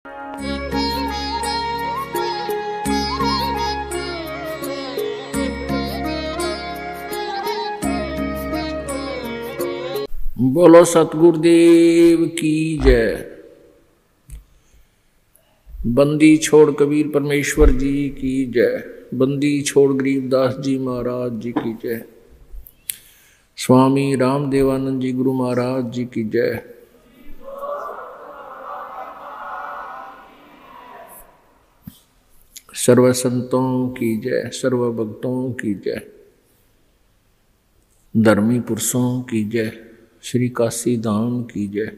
बोलो सतगुरुदेव की जय। बंदी छोड़ कबीर परमेश्वर जी की जय। बंदी छोड़ गरीबदास जी महाराज जी की जय। स्वामी रामदेवानंद जी गुरु महाराज जी की जय। सर्व संतों की जय, सर्व भक्तों की जय, धर्मी पुरुषों की जय। श्री काशी धाम की जय,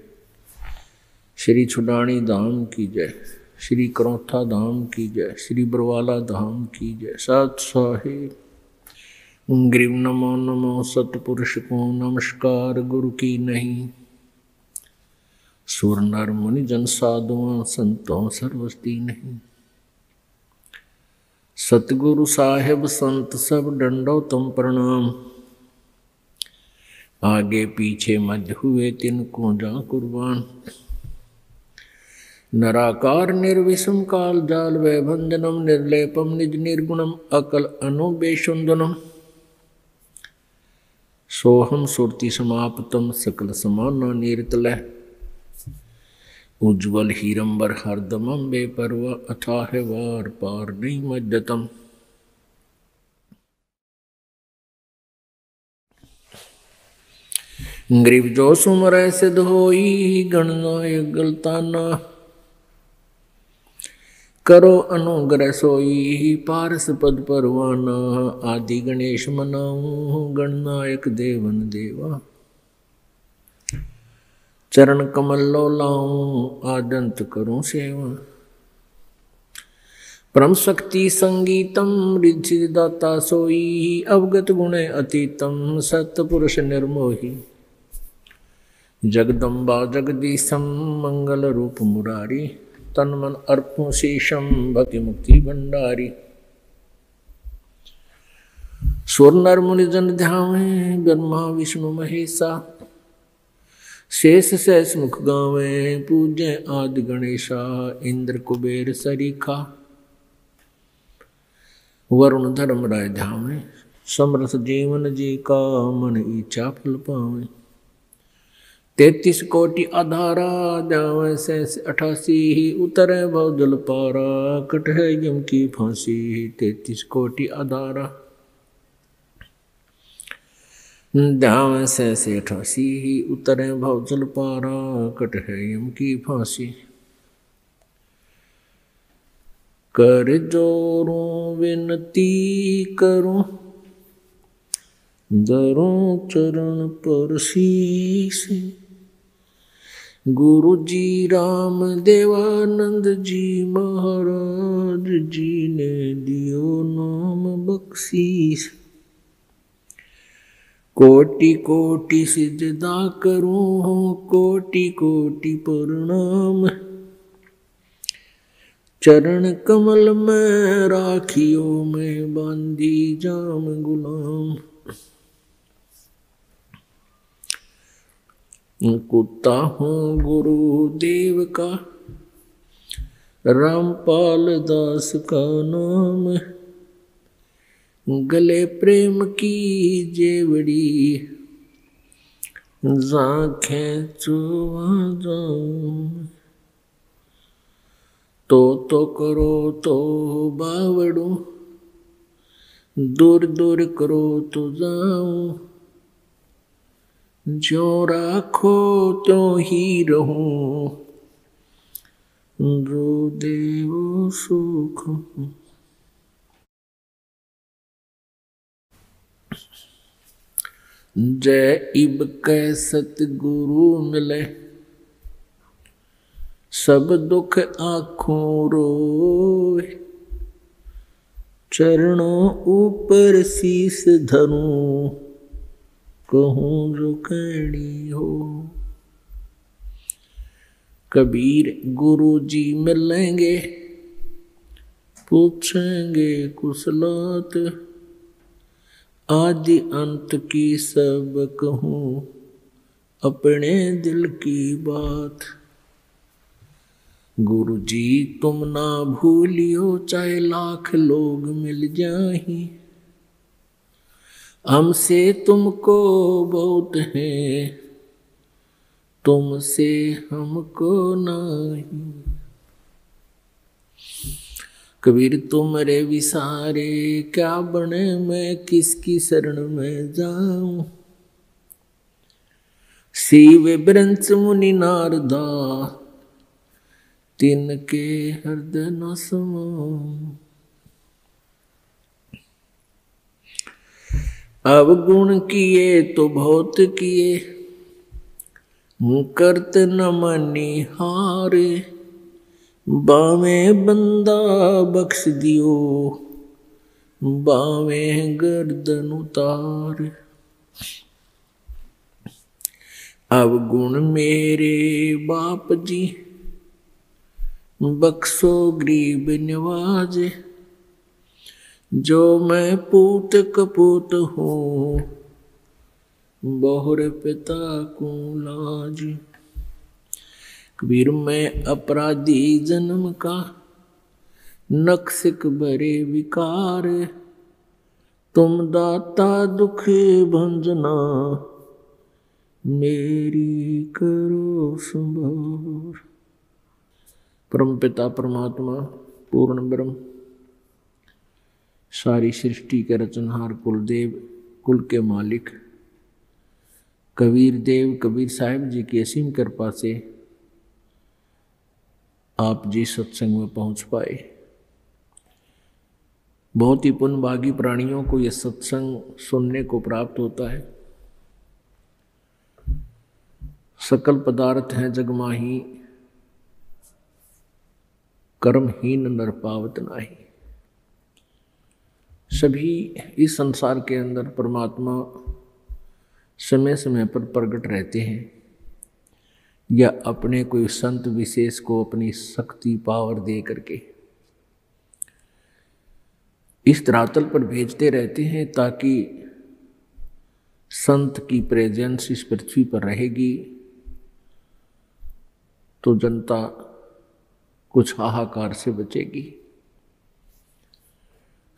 श्री छुडानी धाम की जय, श्री करौथा धाम की जय, श्री बरवाला धाम की जय। सत साहिब ग्रीव नमो नमो सतपुरुष को नमस्कार गुरु की नहीं। सुर नर मुनि जन साधुओं संतों सर्वस्ती नहीं। सतगुरु साहेब संत सब डंडो तुम प्रणाम। आगे पीछे मध्य हुए तिनको जा कुर्बान। नराकार निर्विषम काल जाल वै भंजनम निर्लेपम निज निर्गुणम अकल अनुबेशुंदनम। सोहम सुरति समाप्तम सकल समाना नीरतलय। उज्ज्वल हीरंबर हरदमम बेपरवा अथाह वार पार नहीं मज्जतम। ग्रीव जो सुमर सिद्ध होई गणनायक गलताना। करो अनुग्रह सोई पारस पद परवाना। आदि गणेश मनाऊं गणनायक देवन देवा। चरण कमल लो लाऊं आदंत करूं सेवा। परम शक्ति संगीतम रिद्धि दाता सोई। अवगत गुण अतीतम सतपुरुष निर्मोही। जगदम्बा जगदीशम मंगल रूप मुरारी। तन मन अर्पण शेषम भक्ति मुक्ति भंडारी। सुर नर मुनि जन ध्यावे ब्रह्मा विष्णु महेशा। शेष सहस मुख गावे पूज्य आदि गणेशा। इंद्र कुबेर सरीखा वरुण धर्म राय ध्यावे। समरथ जीवन जी का मन इच्छा फल पावे। 33 कोटि आधारा जावे सहस 88। उतरे भव जल पारा कट है यम की फांसी। 33 कोटि आधारा जावे सहस 88। उतरे भव जल पारा कट है यम की फांसी। कर जोरों विनती करूं दरों चरण पर शीस। गुरु जी राम देवानंद जी महाराज जी ने दियो नाम बख्शीस। कोटि कोटि सिजदा करूं कोटि कोटि प्रणाम। चरण कमल में राखियो में बांधी जाम गुलाम। कुत्ता हूँ गुरुदेव का रामपाल दास का नाम। गले प्रेम की जेवड़ी जाखें चुवा जाऊं। तो करो तो बावड़ू दूर दूर करो तो जाऊं। जो राखो तो ही रहूं जो देवो सुख। जय इब कै सतगुरु मिले सब दुख आँखों रोए। चरणों ऊपर शीस धरूं कहूँ जो कहनी हो। कबीर गुरु जी मिलेंगे पूछेंगे कुशलात। आदि अंत की सब कहूँ अपने दिल की बात। गुरु जी तुम ना भूलियो, चाहे लाख लोग मिल जाएं, हमसे तुमको बहुत है, तुमसे हमको नहीं। कबीर तुमरे विसारे क्या बने, मैं किसकी शरण में जाऊं। शिव ब्रंच मुनि नारदा, तिनके हृदय न समाऊं। अवगुण किए तो बहुत किए, करत न मनी हारे। बावे बंदा बख्श दियो, बावे गर्दन उतार। अवगुण मेरे बाप जी, बख्शो गरीब निवाजे। जो मैं पूत कपूत हूँ, बहुर पिता को लाज। कबीर मैं अपराधी जन्म का, नक्सिक भरे विकार। तुम दाता दुख भंजना, मेरी करो संभार। परम पिता परमात्मा पूर्ण ब्रह्म, सारी सृष्टि के रचनहार कुलदेव, कुल के मालिक कबीर देव कबीर साहिब जी की असीम कृपा से आप जी सत्संग में पहुंच पाए। बहुत ही पुण्यभागी प्राणियों को यह सत्संग सुनने को प्राप्त होता है। सकल पदार्थ हैं जगमाही, कर्महीन नर पावत नाही। सभी इस संसार के अंदर परमात्मा समय समय पर प्रकट रहते हैं, या अपने कोई संत विशेष को अपनी शक्ति पावर दे करके इस धरातल पर भेजते रहते हैं, ताकि संत की प्रेजेंस इस पृथ्वी पर रहेगी तो जनता कुछ हाहाकार से बचेगी।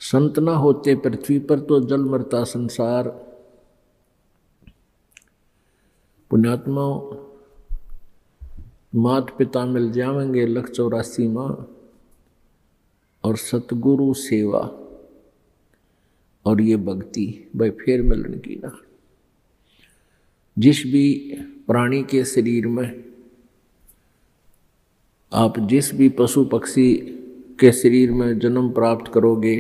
संत ना होते पृथ्वी पर तो जल मरता संसार। पुण्यात्माओं, मात पिता मिल जाएंगे 184 माँ, और सतगुरु सेवा और ये भक्ति भाई फिर मिलन की ना। जिस भी प्राणी के शरीर में, आप जिस भी पशु पक्षी के शरीर में जन्म प्राप्त करोगे,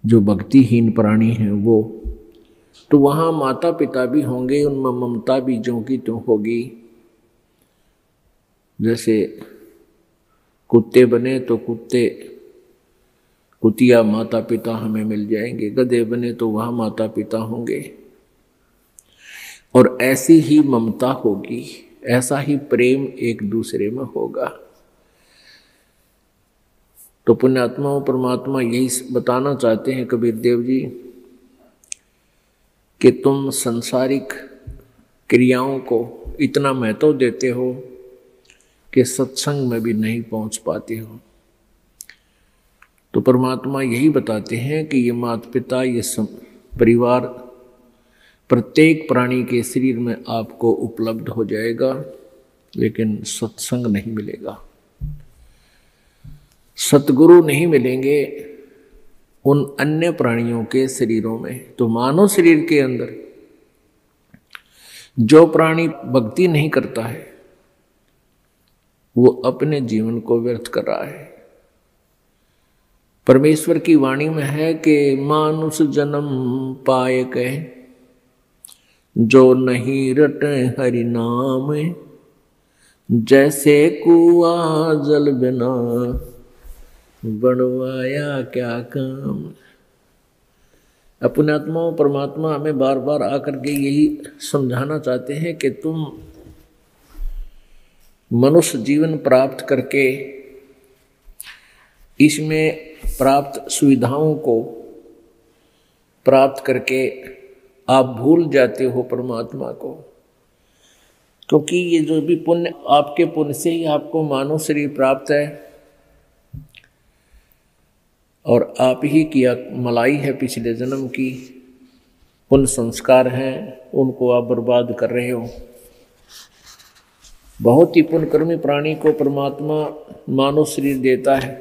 जो भक्तिहीन प्राणी हैं वो, तो वहाँ माता पिता भी होंगे, उनमें ममता भी ज्यों की त्यों होगी। जैसे कुत्ते बने तो कुतिया माता पिता हमें मिल जाएंगे, गधे बने तो वहाँ माता पिता होंगे, और ऐसी ही ममता होगी, ऐसा ही प्रेम एक दूसरे में होगा। तो पुण्यात्माओं, परमात्मा यही बताना चाहते हैं कबीर देव जी कि तुम संसारिक क्रियाओं को इतना महत्व देते हो कि सत्संग में भी नहीं पहुंच पाते हो। तो परमात्मा यही बताते हैं कि ये माता पिता, ये परिवार प्रत्येक प्राणी के शरीर में आपको उपलब्ध हो जाएगा, लेकिन सत्संग नहीं मिलेगा, सतगुरु नहीं मिलेंगे उन अन्य प्राणियों के शरीरों में। तो मानव शरीर के अंदर जो प्राणी भक्ति नहीं करता है, वो अपने जीवन को व्यर्थ कर रहा है। परमेश्वर की वाणी में है कि मानुष जन्म पाए कहे, जो नहीं रटे हरि नाम। जैसे कुआं जल बिना, बनवाया क्या काम। अपने आत्माओं, परमात्मा हमें बार बार आकर के यही समझाना चाहते हैं कि तुम मनुष्य जीवन प्राप्त करके इसमें प्राप्त सुविधाओं को प्राप्त करके आप भूल जाते हो परमात्मा को। क्योंकि ये जो भी पुण्य, आपके पुण्य से ही आपको मानव शरीर प्राप्त है, और आप ही की मलाई है पिछले जन्म की, पुण्य संस्कार हैं, उनको आप बर्बाद कर रहे हो। बहुत ही पुण्यकर्मी प्राणी को परमात्मा मानव शरीर देता है,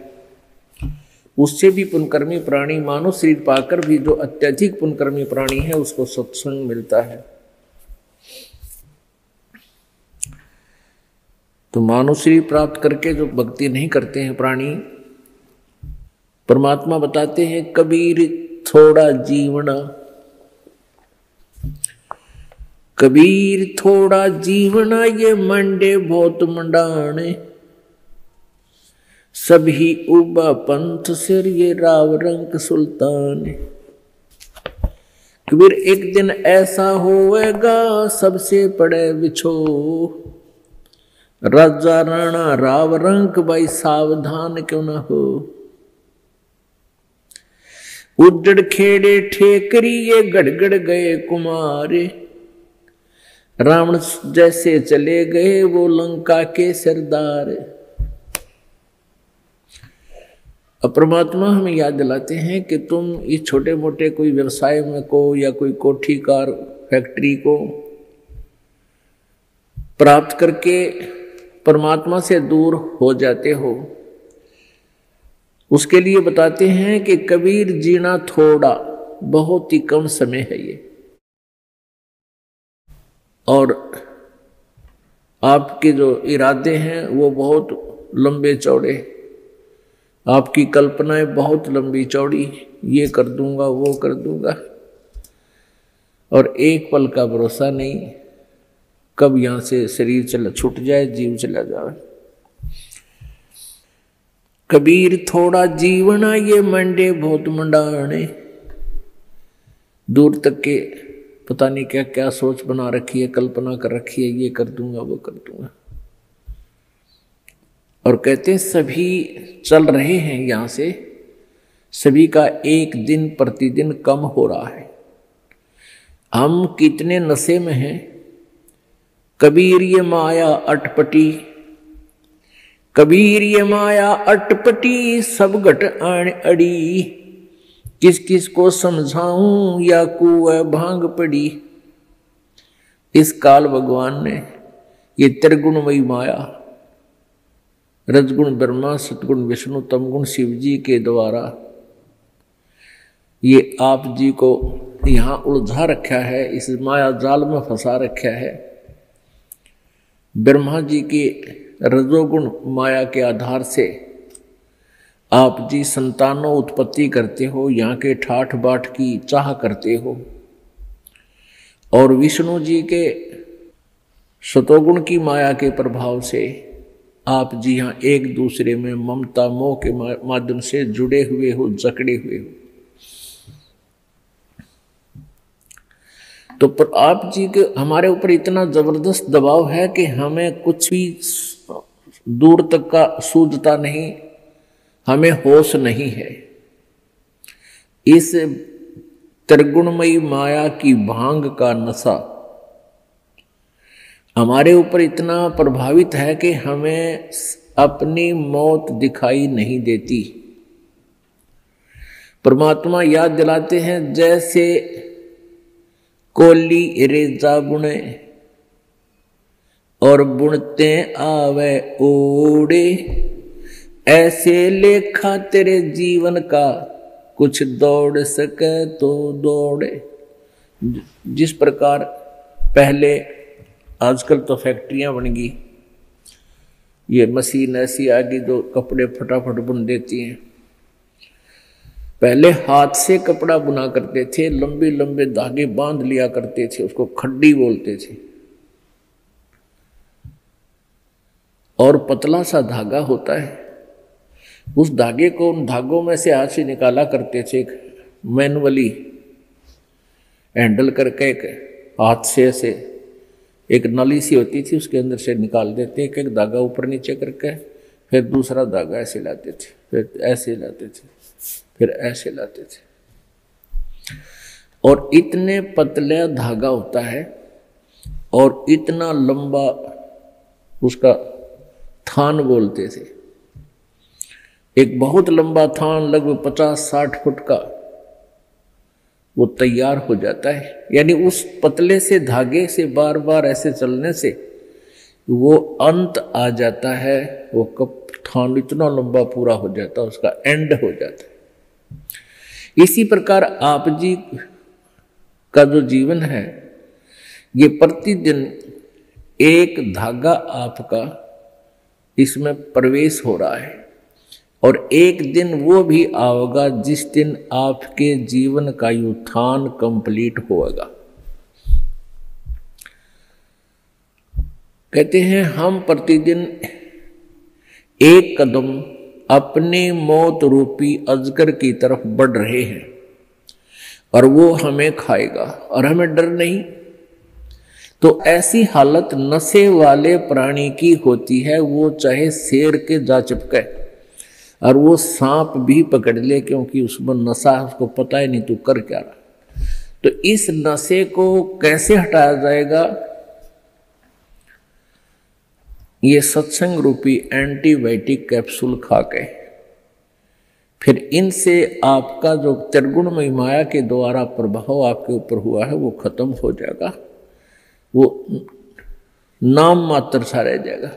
उससे भी पुण्यकर्मी प्राणी मानव शरीर पाकर भी जो अत्यधिक पुण्यकर्मी प्राणी है उसको सत्संग मिलता है। तो मानव शरीर प्राप्त करके जो भक्ति नहीं करते हैं प्राणी, परमात्मा बताते हैं कबीर थोड़ा जीवना, कबीर थोड़ा जीवना ये मंडे बहुत मंडाने, सभी उबा पंथ सिर ये राव रंग सुल्तान। कबीर एक दिन ऐसा होएगा सबसे पड़े बिछो, राजा राणा राव रंग भाई सावधान क्यों ना हो। उजड़ खेड़े ठेकरी ये गड़गड़ गए कुमारे, रावण जैसे चले गए वो लंका के सरदार। अब परमात्मा हमें याद दिलाते हैं कि तुम इस छोटे मोटे कोई व्यवसाय में को या कोई कोठी कार फैक्ट्री को प्राप्त करके परमात्मा से दूर हो जाते हो। उसके लिए बताते हैं कि कबीर जीना थोड़ा, बहुत ही कम समय है ये, और आपके जो इरादे हैं वो बहुत लंबे चौड़े, आपकी कल्पनाएं बहुत लंबी चौड़ी, ये कर दूंगा वो कर दूंगा, और एक पल का भरोसा नहीं, कब यहां से शरीर छूट जाए, जीव चला जाए। कबीर थोड़ा जीवना ये मंडे बहुत मंडाने, दूर तक के पता नहीं क्या क्या सोच बना रखी है, कल्पना कर रखी है, ये कर दूंगा वो कर दूंगा, और कहते हैं सभी चल रहे हैं यहां से, सभी का एक दिन प्रतिदिन कम हो रहा है। हम कितने नशे में हैं। कबीर ये माया अटपटी, कबीर ये माया अटपटी, सब घट आण अड़ी, किस किस को समझाऊं या कुएं भांग पड़ी। इस काल भगवान ने ये त्रिगुणमयी माया, रजगुण ब्रह्मा, सतगुण विष्णु, तमगुण शिव जी के द्वारा ये आप जी को यहाँ उलझा रखा है, इस माया जाल में फंसा रखा है। ब्रह्मा जी के रजोगुण माया के आधार से आप जी संतानों उत्पत्ति करते हो, यहाँ के ठाठ बाट की चाह करते हो, और विष्णु जी के सतोगुण की माया के प्रभाव से आप जी यहाँ एक दूसरे में ममता मोह के माध्यम से जुड़े हुए हो, जकड़े हुए हो। तो पर आप जी के हमारे ऊपर इतना जबरदस्त दबाव है कि हमें कुछ भी दूर तक का सूझता नहीं, हमें होश नहीं है। इस त्रिगुणमयी माया की भांग का नशा हमारे ऊपर इतना प्रभावित है कि हमें अपनी मौत दिखाई नहीं देती। परमात्मा याद दिलाते हैं जैसे कोली रेजा बुने और बुनते आवे ओड़े, ऐसे लेखा तेरे जीवन का कुछ दौड़ सके तो दौड़े। जिस प्रकार पहले, आजकल तो फैक्ट्रियां बन गई, ये मशीन ऐसी आ गई जो कपड़े फटाफट बुन देती हैं। पहले हाथ से कपड़ा बुना करते थे, लंबे लंबे धागे बांध लिया करते थे, उसको खड्डी बोलते थे, और पतला सा धागा होता है, उस धागे को उन धागों में से हाथ से निकाला करते थे, मैनुअली हैंडल करके एक हाथ से ऐसे एक नली सी होती थी, उसके अंदर से निकाल देते, एक एक धागा ऊपर नीचे करके, फिर दूसरा धागा ऐसे लाते थे, फिर ऐसे लाते थे, फिर ऐसे लाते थे, और इतने पतले धागा होता है, और इतना लंबा उसका थान बोलते थे। एक बहुत लंबा थान लगभग 50-60 फुट का वो तैयार हो जाता है। यानी उस पतले से धागे से बार बार ऐसे चलने से वो अंत आ जाता है। वो कब थान इतना लंबा पूरा हो जाता है, उसका एंड हो जाता है। इसी प्रकार आप जी का जो जीवन है, ये प्रतिदिन एक धागा आपका इसमें प्रवेश हो रहा है और एक दिन वो भी आएगा जिस दिन आपके जीवन का उत्थान कंप्लीट होगा। कहते हैं हम प्रतिदिन एक कदम अपने मौत रूपी अजगर की तरफ बढ़ रहे हैं और वो हमें खाएगा और हमें डर नहीं। तो ऐसी हालत नशे वाले प्राणी की होती है। वो चाहे शेर के जा चिपके और वो सांप भी पकड़ ले, क्योंकि उसमें नशा, उसको पता ही नहीं तू कर क्या रहा। तो इस नशे को कैसे हटाया जाएगा? ये सत्संग रूपी एंटीबायोटिक कैप्सूल खा के फिर इनसे आपका जो त्रिगुणमयी माया के द्वारा प्रभाव आपके ऊपर हुआ है वो खत्म हो जाएगा। वो नाम मात्र सा रह जाएगा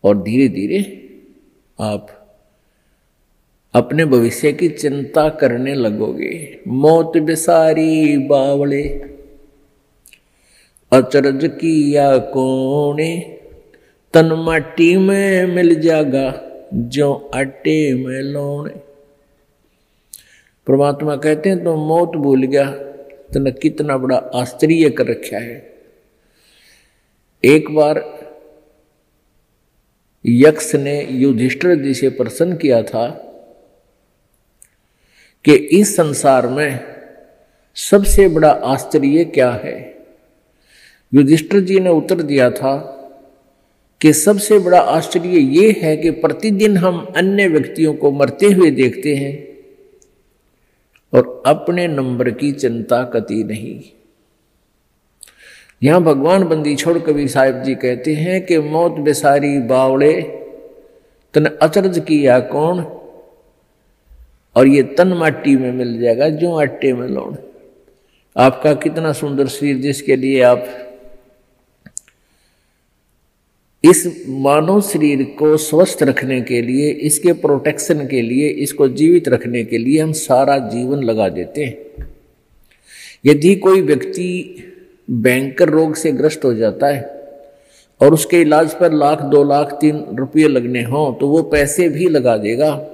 और धीरे धीरे आप अपने भविष्य की चिंता करने लगोगे। मौत बिसारी बावले अचरज किया कोने, तन माटी में मिल जाएगा जो आटे में लौने। परमात्मा कहते हैं तो मौत भूल गया, तने कितना बड़ा आश्चर्य कर रखा है। एक बार यक्ष ने युधिष्ठिर जी से प्रश्न किया था कि इस संसार में सबसे बड़ा आश्चर्य क्या है? युधिष्ठिर जी ने उत्तर दिया था कि सबसे बड़ा आश्चर्य ये है कि प्रतिदिन हम अन्य व्यक्तियों को मरते हुए देखते हैं और अपने नंबर की चिंता कती नहीं। यहां भगवान बंदी छोड़ कबीर साहिब जी कहते हैं कि मौत बेसारी बावड़े तन अचरज किया कौन, और ये तन माटी में मिल जाएगा जो आटे में लौड़। आपका कितना सुंदर शरीर, जिसके लिए आप इस मानव शरीर को स्वस्थ रखने के लिए, इसके प्रोटेक्शन के लिए, इसको जीवित रखने के लिए हम सारा जीवन लगा देते हैं। यदि कोई व्यक्ति भयंकर रोग से ग्रस्त हो जाता है और उसके इलाज पर 1 लाख 2 लाख 3 रुपये लगने हों तो वो पैसे भी लगा देगा।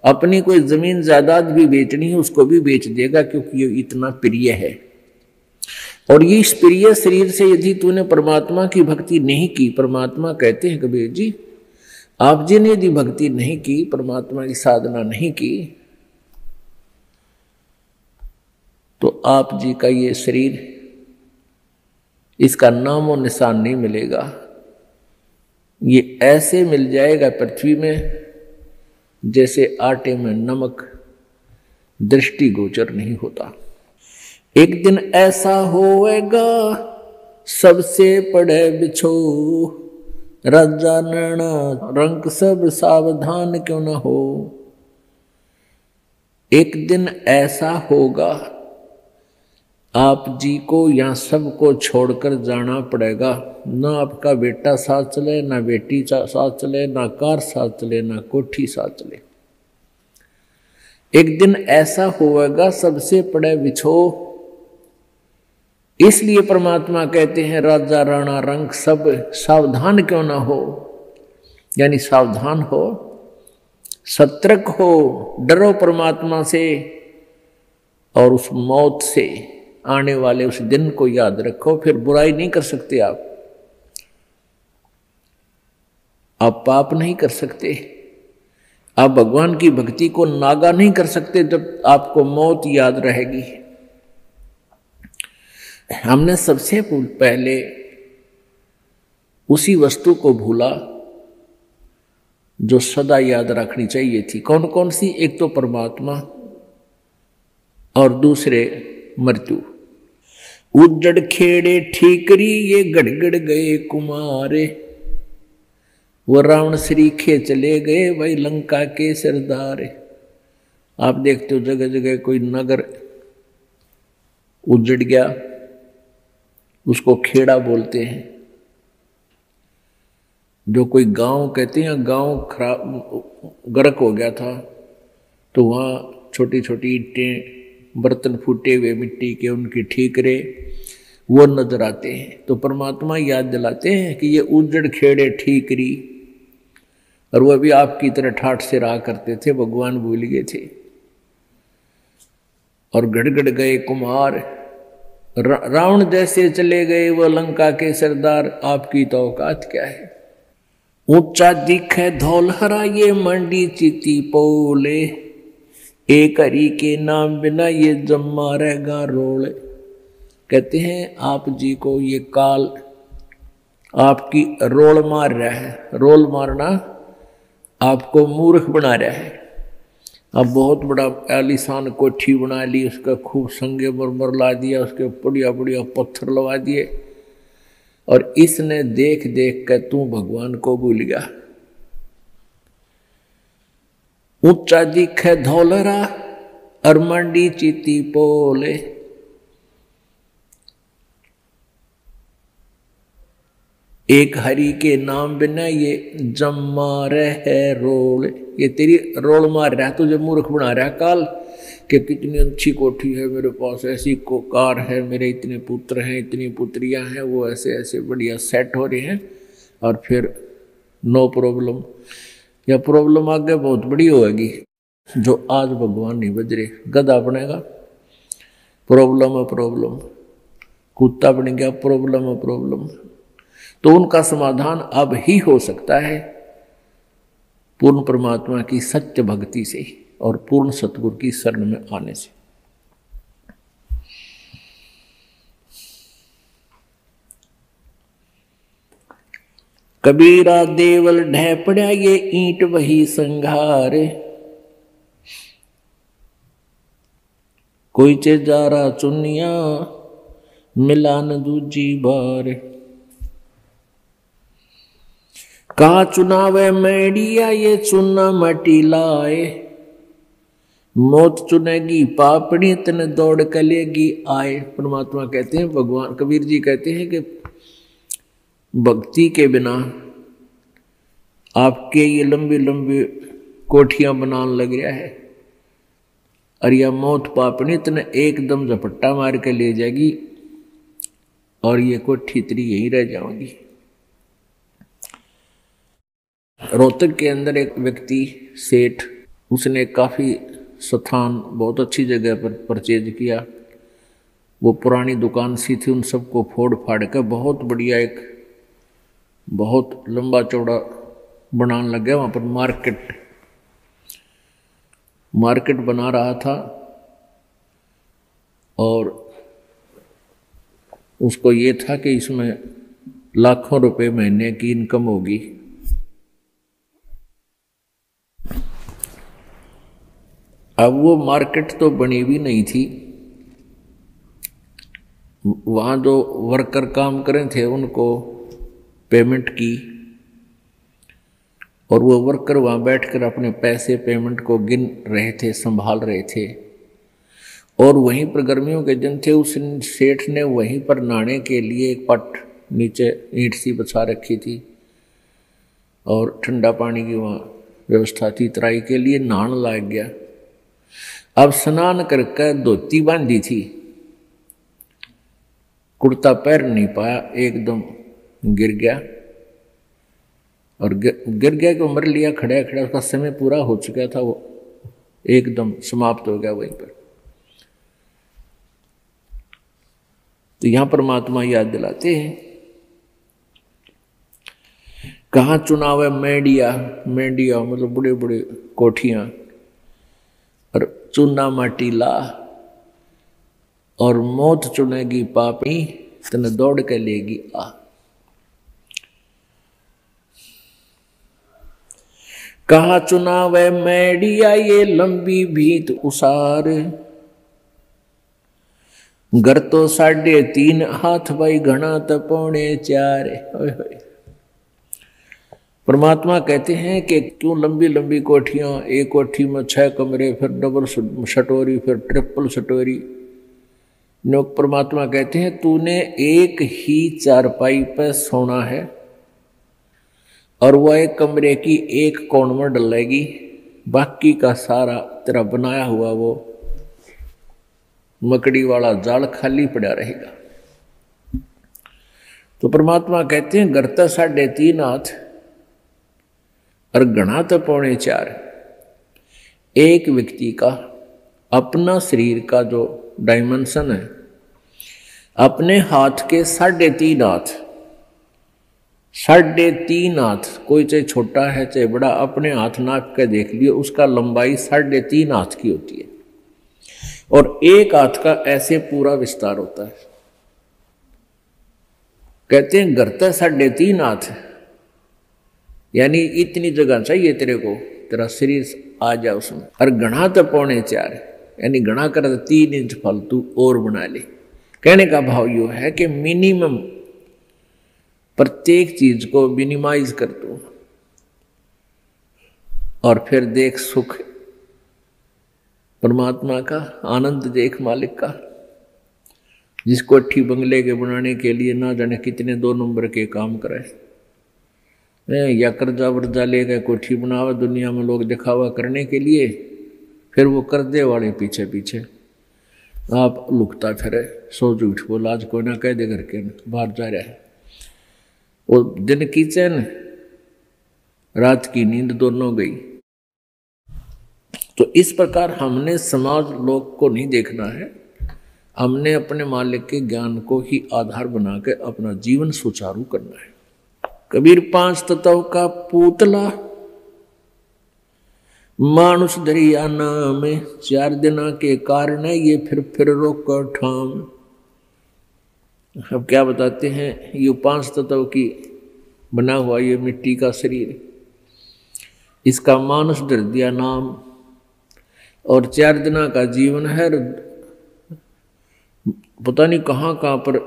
अपनी कोई जमीन जायदाद भी बेचनी है उसको भी बेच देगा, क्योंकि ये इतना प्रिय है। और ये इस प्रिय शरीर से यदि तूने परमात्मा की भक्ति नहीं की, परमात्मा कहते हैं कबीर जी, आप जी ने यदि भक्ति नहीं की, परमात्मा की साधना नहीं की, तो आप जी का ये शरीर, इसका नामो निशान नहीं मिलेगा। ये ऐसे मिल जाएगा पृथ्वी में जैसे आटे में नमक, दृष्टि गोचर नहीं होता। एक दिन ऐसा होएगा सबसे पड़े बिछो, राजा नैना रंक सब सावधान क्यों न हो। एक दिन ऐसा होगा आप जी को यहाँ सबको छोड़कर जाना पड़ेगा। ना आपका बेटा साथ चले, ना बेटी साथ चले, ना कार साथ चले, ना कोठी साथ चले। एक दिन ऐसा होगा सबसे पड़े बिछो। इसलिए परमात्मा कहते हैं राजा राणा रंग सब सावधान क्यों ना हो, यानी सावधान हो, सतर्क हो, डरो परमात्मा से और उस मौत से आने वाले उस दिन को याद रखो। फिर बुराई नहीं कर सकते आप पाप नहीं कर सकते, आप भगवान की भक्ति को नागा नहीं कर सकते जब आपको मौत याद रहेगी। हमने सबसे पहले उसी वस्तु को भूला जो सदा याद रखनी चाहिए थी। कौन कौन सी? एक तो परमात्मा और दूसरे मृत्यु। उजड़ खेड़े ठीकरी ये गड़गड़ गए कुमारे। वो रावण श्रीखे चले गए भाई लंका के सरदार। आप देखते हो जगह जगह कोई नगर उजड़ गया, उसको खेड़ा बोलते हैं। जो कोई गांव कहते हैं, गांव खराब गर्क हो गया था तो वहाँ छोटी छोटी ईंटें, बर्तन फूटे हुए मिट्टी के, उनके ठीकरे वो नजर आते हैं। तो परमात्मा याद दिलाते हैं कि ये उजड़ खेड़े ठीकरी, और वह भी आपकी तरह ठाठ से रहा करते थे, भगवान भूल गए थे। और गड़गड़ गए कुमार, रावण जैसे चले गए वो लंका के सरदार, आपकी तो औकात क्या है। ऊंचा दिखे धौलहरा ये मंडी चिति पोले, एक हरि के नाम बिना ये जम्मा रहेगा रोले। कहते हैं आप जी को ये काल आपकी रोल मार रहा है। रोल मारना आपको मूर्ख बना रहा है। अब बहुत बड़ा आलीशान कोठी बना ली, उसका खूब संगे मरमर ला दिया, उसके बढ़िया बढ़िया पत्थर लगा दिए, और इसने देख देख कर तू भगवान को भूल गया। ऊंचा दिखे धौलरा और मंडी चिति पोले, एक हरि के नाम बिना ये जम्मा रहे रोल। ये तेरी रोल मार रहा है, तुझे मूर्ख बना रहा है काल कि कितनी अच्छी कोठी है मेरे पास, ऐसी को कार है, मेरे इतने पुत्र हैं, इतनी पुत्रियां हैं, वो ऐसे ऐसे बढ़िया सेट हो रहे हैं, और फिर नो प्रॉब्लम, या प्रॉब्लम आगे बहुत बड़ी होगी। जो आज भगवान नहीं बज रहे, गधा बनेगा प्रॉब्लम प्रॉब्लम, कुत्ता बन गया प्रॉब्लम प्रॉब्लम। तो उनका समाधान अब ही हो सकता है पूर्ण परमात्मा की सत्य भक्ति से और पूर्ण सतगुरु की शरण में आने से। कबीरा देवल ढह पड़ा ये ईंट वही संघार, कोई चे जा रहा चुनिया मिलान दूजी बार। कहा चुनावे मैडिया ये चुना मटी लाए, मौत चुनेगी पापड़ी तन दौड़ कलेगी आए। परमात्मा कहते हैं, भगवान कबीर जी कहते हैं कि भक्ति के बिना आपके ये लंबी लंबी कोठियां बनाने लग रहा है, और यह मौत पापड़ी तन एकदम झपट्टा मार के ले जाएगी, और ये कोठी तेरी यहीं रह जाओगी। रोहतक के अंदर एक व्यक्ति सेठ, उसने काफ़ी स्थान बहुत अच्छी जगह पर परचेज किया। वो पुरानी दुकान सी थी, उन सबको फोड़ फाड़ कर बहुत बढ़िया एक बहुत लंबा चौड़ा बनाने लग गया। वहाँ पर मार्केट बना रहा था, और उसको ये था कि इसमें लाखों रुपए महीने की इनकम होगी। अब वो मार्केट तो बनी भी नहीं थी, वहाँ जो वर्कर काम करे थे उनको पेमेंट की, और वो वर्कर वहाँ बैठकर अपने पैसे पेमेंट को गिन रहे थे, संभाल रहे थे। और वहीं पर गर्मियों के दिन थे, उस सेठ ने वहीं पर नहाने के लिए एक पट नीचे ईंट सी बिछा रखी थी, और ठंडा पानी की वहाँ व्यवस्था थी। तराई के लिए नहाने लग गया। अब स्नान करके धोती बांधी थी, कुर्ता पैर नहीं पाया, एकदम गिर गया, और गिर गया कि मर लिया खड़ा खड़ा। उसका समय पूरा हो चुका था, वो एकदम समाप्त हो गया वहीं पर। तो यहां परमात्मा याद दिलाते हैं, कहाँ चुनाव है मेडिया, मेडिया मतलब बड़े बड़े कोठियां, और चुना माटी ला, और मौत चुनेगी पापी तन दौड़ के लेगी आ। कहा चुनाव है मेडिया ये लंबी भीत उसार, घर तो 3.5 हाथ भाई घना तो 4.25। ओए होए। परमात्मा कहते हैं कि क्यों लंबी लंबी कोठियां, एक कोठी में 6 कमरे, फिर डबल सटोरी, फिर ट्रिपल सटोरी। लोग परमात्मा कहते हैं तूने एक ही चारपाई पे सोना है और वह एक कमरे की एक कोण में डलेगी, बाकी का सारा तेरा बनाया हुआ वो मकड़ी वाला जाल खाली पड़ा रहेगा। तो परमात्मा कहते हैं घर तो 3.5 हाथ और घना तो 4.25। एक व्यक्ति का अपना शरीर का जो डायमेंशन है, अपने हाथ के 3.5 हाथ, 3.5 हाथ, कोई चाहे छोटा है चाहे बड़ा, अपने हाथ नाप के देख लियो, उसका लंबाई 3.5 हाथ की होती है और एक हाथ का ऐसे पूरा विस्तार होता है। कहते हैं घर तो 3.5 हाथ, यानी इतनी जगह चाहिए तेरे को, तेरा शरीर आ जाए उसमें। और घना तो 4.25, यानी घना कर 3 इंच फालतू और बना ले। कहने का भाव यो है कि मिनिमम प्रत्येक चीज को मिनिमाइज कर दो और फिर देख सुख परमात्मा का, आनंद देख मालिक का। जिस कोठी बंगले के बनाने के लिए ना जाने कितने 2 नंबर के काम करे, या कर्जा वर्जा लेकर कोठी बनावा दुनिया में लोग दिखावा करने के लिए, फिर वो कर्जे वाले पीछे पीछे आप लुकता फिरे, सो झूठ बोला, आज कोई ना कह दे करके बाहर जा रहा है। वो दिन की चैन रात की नींद दोनों गई। तो इस प्रकार हमने समाज लोग को नहीं देखना है, हमने अपने मालिक के ज्ञान को ही आधार बना के अपना जीवन सुचारू करना है। कबीर 5 तत्व का पूतला मानुष दरिया नाम, 4 दिना के कारण ये फिर रोक ठाम। अब क्या बताते हैं, ये 5 तत्व की बना हुआ ये मिट्टी का शरीर, इसका मानुष धर दिया नाम और 4 दिना का जीवन है। पता नहीं कहाँ कहाँ पर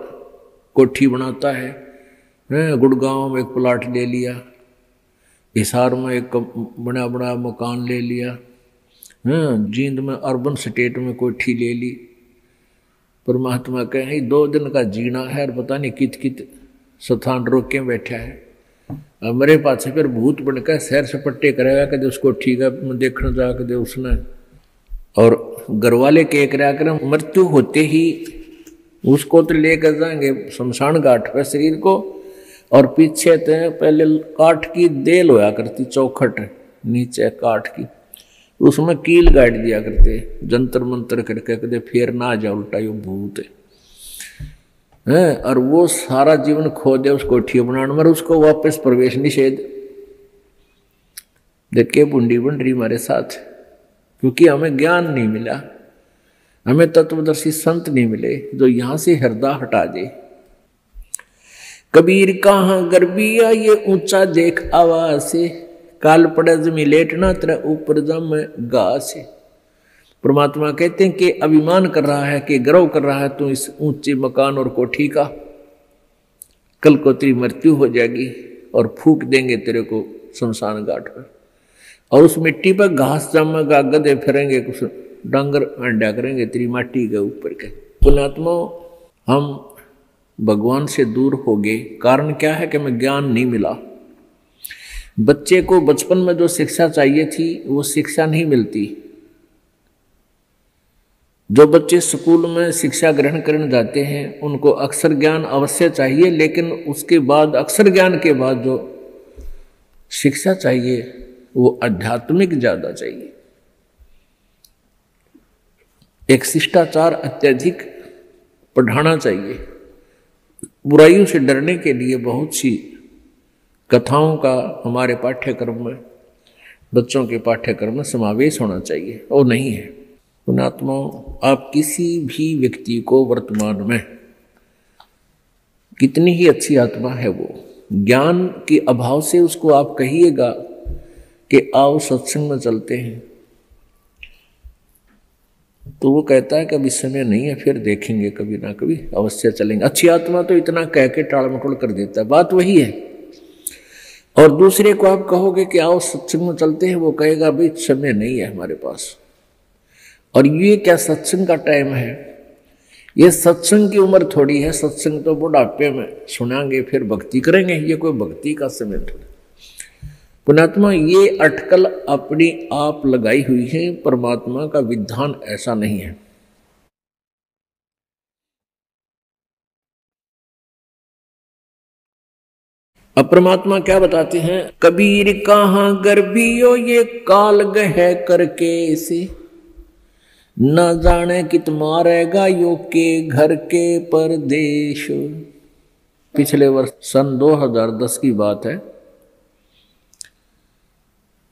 कोठी बनाता है, गुड़गांव में एक प्लाट ले लिया, हिसार में एक बड़ा बड़ा मकान ले लिया, जींद में अर्बन स्टेट में कोठी ले ली। परमात्मा कहे 2 दिन का जीना है और पता नहीं कित कित स्थान रोक के बैठा है। मेरे पास फिर भूत बनकर सैर सपट्टे करेगा कदे उस कोठी का देखना जा कदे उसने, और घर वाले के कराया कर मृत्यु होते ही उसको तो लेकर जाएंगे शमशान घाट पर शरीर को, और पीछे तो पहले काठ की देल होया करती, चौखट नीचे काठ की, उसमें कील गाड़ दिया करते, जंतर मंतर करके कदे फिर ना जा उल्टा यो भूत है। और वो सारा जीवन खो दे उस कोठी बनाने में, उसको वापस प्रवेश निषेध। देखिए बूंदी बन रही हमारे साथ, क्योंकि हमें ज्ञान नहीं मिला, हमें तत्वदर्शी संत नहीं मिले जो यहां से हृदय हटा दे। कबीर कहाँ गर्बिया ये ऊंचा देख आवाज से, काल पड़ा जमी लेटना तेरा ऊपर जम घास है। परमात्मा कहते हैं कि अभिमान कर रहा है, कि गर्व कर रहा है तू इस ऊंचे मकान और कोठी का, कल को तेरी मृत्यु हो जाएगी और फूक देंगे तेरे को शमशान घाट पर, और उस मिट्टी पर घास जमेगा, गधे फिरेंगे, कुछ डांगर अंडा करेंगे तेरी माटी के ऊपर के। पुण्यात्मा हम भगवान से दूर हो गए, कारण क्या है कि हमें ज्ञान नहीं मिला। बच्चे को बचपन में जो शिक्षा चाहिए थी वो शिक्षा नहीं मिलती। जो बच्चे स्कूल में शिक्षा ग्रहण करने जाते हैं उनको अक्षर ज्ञान अवश्य चाहिए, लेकिन उसके बाद अक्षर ज्ञान के बाद जो शिक्षा चाहिए वो आध्यात्मिक ज्यादा चाहिए। एक शिष्टाचार अत्यधिक पढ़ाना चाहिए। बुराइयों से डरने के लिए बहुत सी कथाओं का हमारे पाठ्यक्रम में, बच्चों के पाठ्यक्रम में समावेश होना चाहिए, और नहीं है। पुण्यात्माओं, आप किसी भी व्यक्ति को वर्तमान में कितनी ही अच्छी आत्मा है वो, ज्ञान के अभाव से उसको आप कहिएगा कि आओ सत्संग में चलते हैं, तो वो कहता है कि अभी समय नहीं है, फिर देखेंगे, कभी ना कभी अवश्य चलेंगे। अच्छी आत्मा तो इतना कह के टाल मटोल कर देता है, बात वही है। और दूसरे को आप कहोगे कि आओ सत्संग में चलते हैं, वो कहेगा भाई समय नहीं है हमारे पास। और ये क्या सत्संग का टाइम है? ये सत्संग की उम्र थोड़ी है, सत्संग तो बुढ़ापे में सुनाएंगे फिर भक्ति करेंगे, ये कोई भक्ति का समय थोड़ा। पुण्यात्मा, ये अटकल अपनी आप लगाई हुई है, परमात्मा का विधान ऐसा नहीं है। अब परमात्मा क्या बताते हैं? कबीर कहाँ गर्भियो ये काल गह करके से, न जाने कित मारेगा यो के घर के परदेश। पिछले वर्ष सन 2010 की बात है।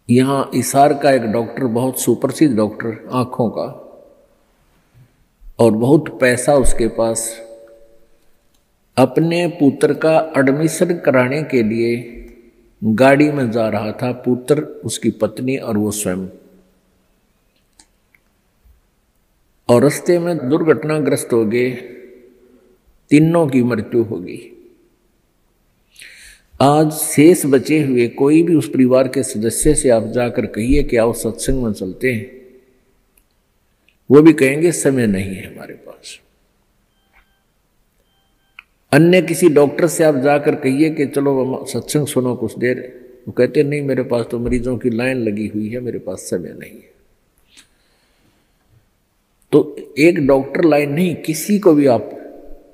यहाँ इसार का एक डॉक्टर, बहुत सुप्रसिद्ध डॉक्टर आंखों का, और बहुत पैसा उसके पास, अपने पुत्र का एडमिशन कराने के लिए गाड़ी में जा रहा था, पुत्र, उसकी पत्नी और वो स्वयं। और रास्ते में दुर्घटनाग्रस्त हो गए, तीनों की मृत्यु हो गई। आज शेष बचे हुए कोई भी उस परिवार के सदस्य से आप जाकर कहिए कि आओ सत्संग में चलते हैं, वो भी कहेंगे समय नहीं है हमारे पास। अन्य किसी डॉक्टर से आप जाकर कहिए कि चलो सत्संग सुनो कुछ देर, वो कहते नहीं मेरे पास तो मरीजों की लाइन लगी हुई है, मेरे पास समय नहीं है। तो एक डॉक्टर लाइन नहीं, किसी को भी आप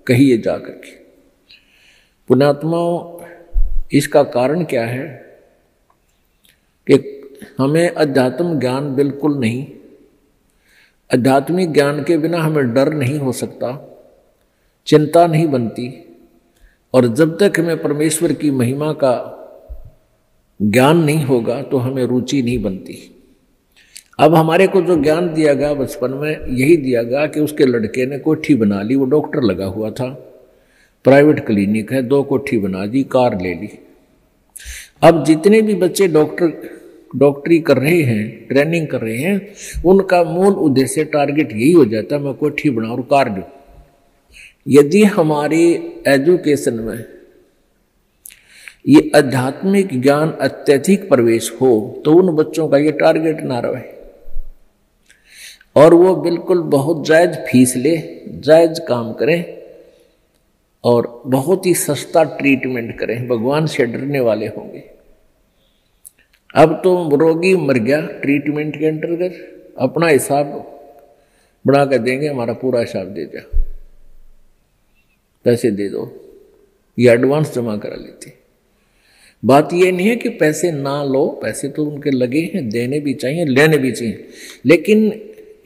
कहिए जाकर के। पुण्यात्माओं, इसका कारण क्या है कि हमें अध्यात्म ज्ञान बिल्कुल नहीं, आध्यात्मिक ज्ञान के बिना हमें डर नहीं हो सकता, चिंता नहीं बनती, और जब तक हमें परमेश्वर की महिमा का ज्ञान नहीं होगा तो हमें रुचि नहीं बनती। अब हमारे को जो ज्ञान दिया गया बचपन में, यही दिया गया कि उसके लड़के ने कोठी बना ली, वो डॉक्टर लगा हुआ था, प्राइवेट क्लिनिक है, 2 कोठी बना दी, कार ले ली। अब जितने भी बच्चे डॉक्टरी कर रहे हैं, ट्रेनिंग कर रहे हैं, उनका मूल उद्देश्य, टारगेट यही हो जाता है मैं कोठी बनाऊं और कार लूं। यदि हमारी एजुकेशन में ये आध्यात्मिक ज्ञान अत्यधिक प्रवेश हो तो उन बच्चों का ये टारगेट ना रहे, और वो बिल्कुल बहुत जायज फीस ले, जायज काम करें और बहुत ही सस्ता ट्रीटमेंट करें, भगवान से डरने वाले होंगे। अब तो रोगी मर गया, ट्रीटमेंट के अंतर्गत अपना हिसाब बना कर देंगे, हमारा पूरा हिसाब दे दो, पैसे दे दो, ये एडवांस जमा करा लेते। बात ये नहीं है कि पैसे ना लो, पैसे तो उनके लगे हैं, देने भी चाहिए, लेने भी चाहिए, लेकिन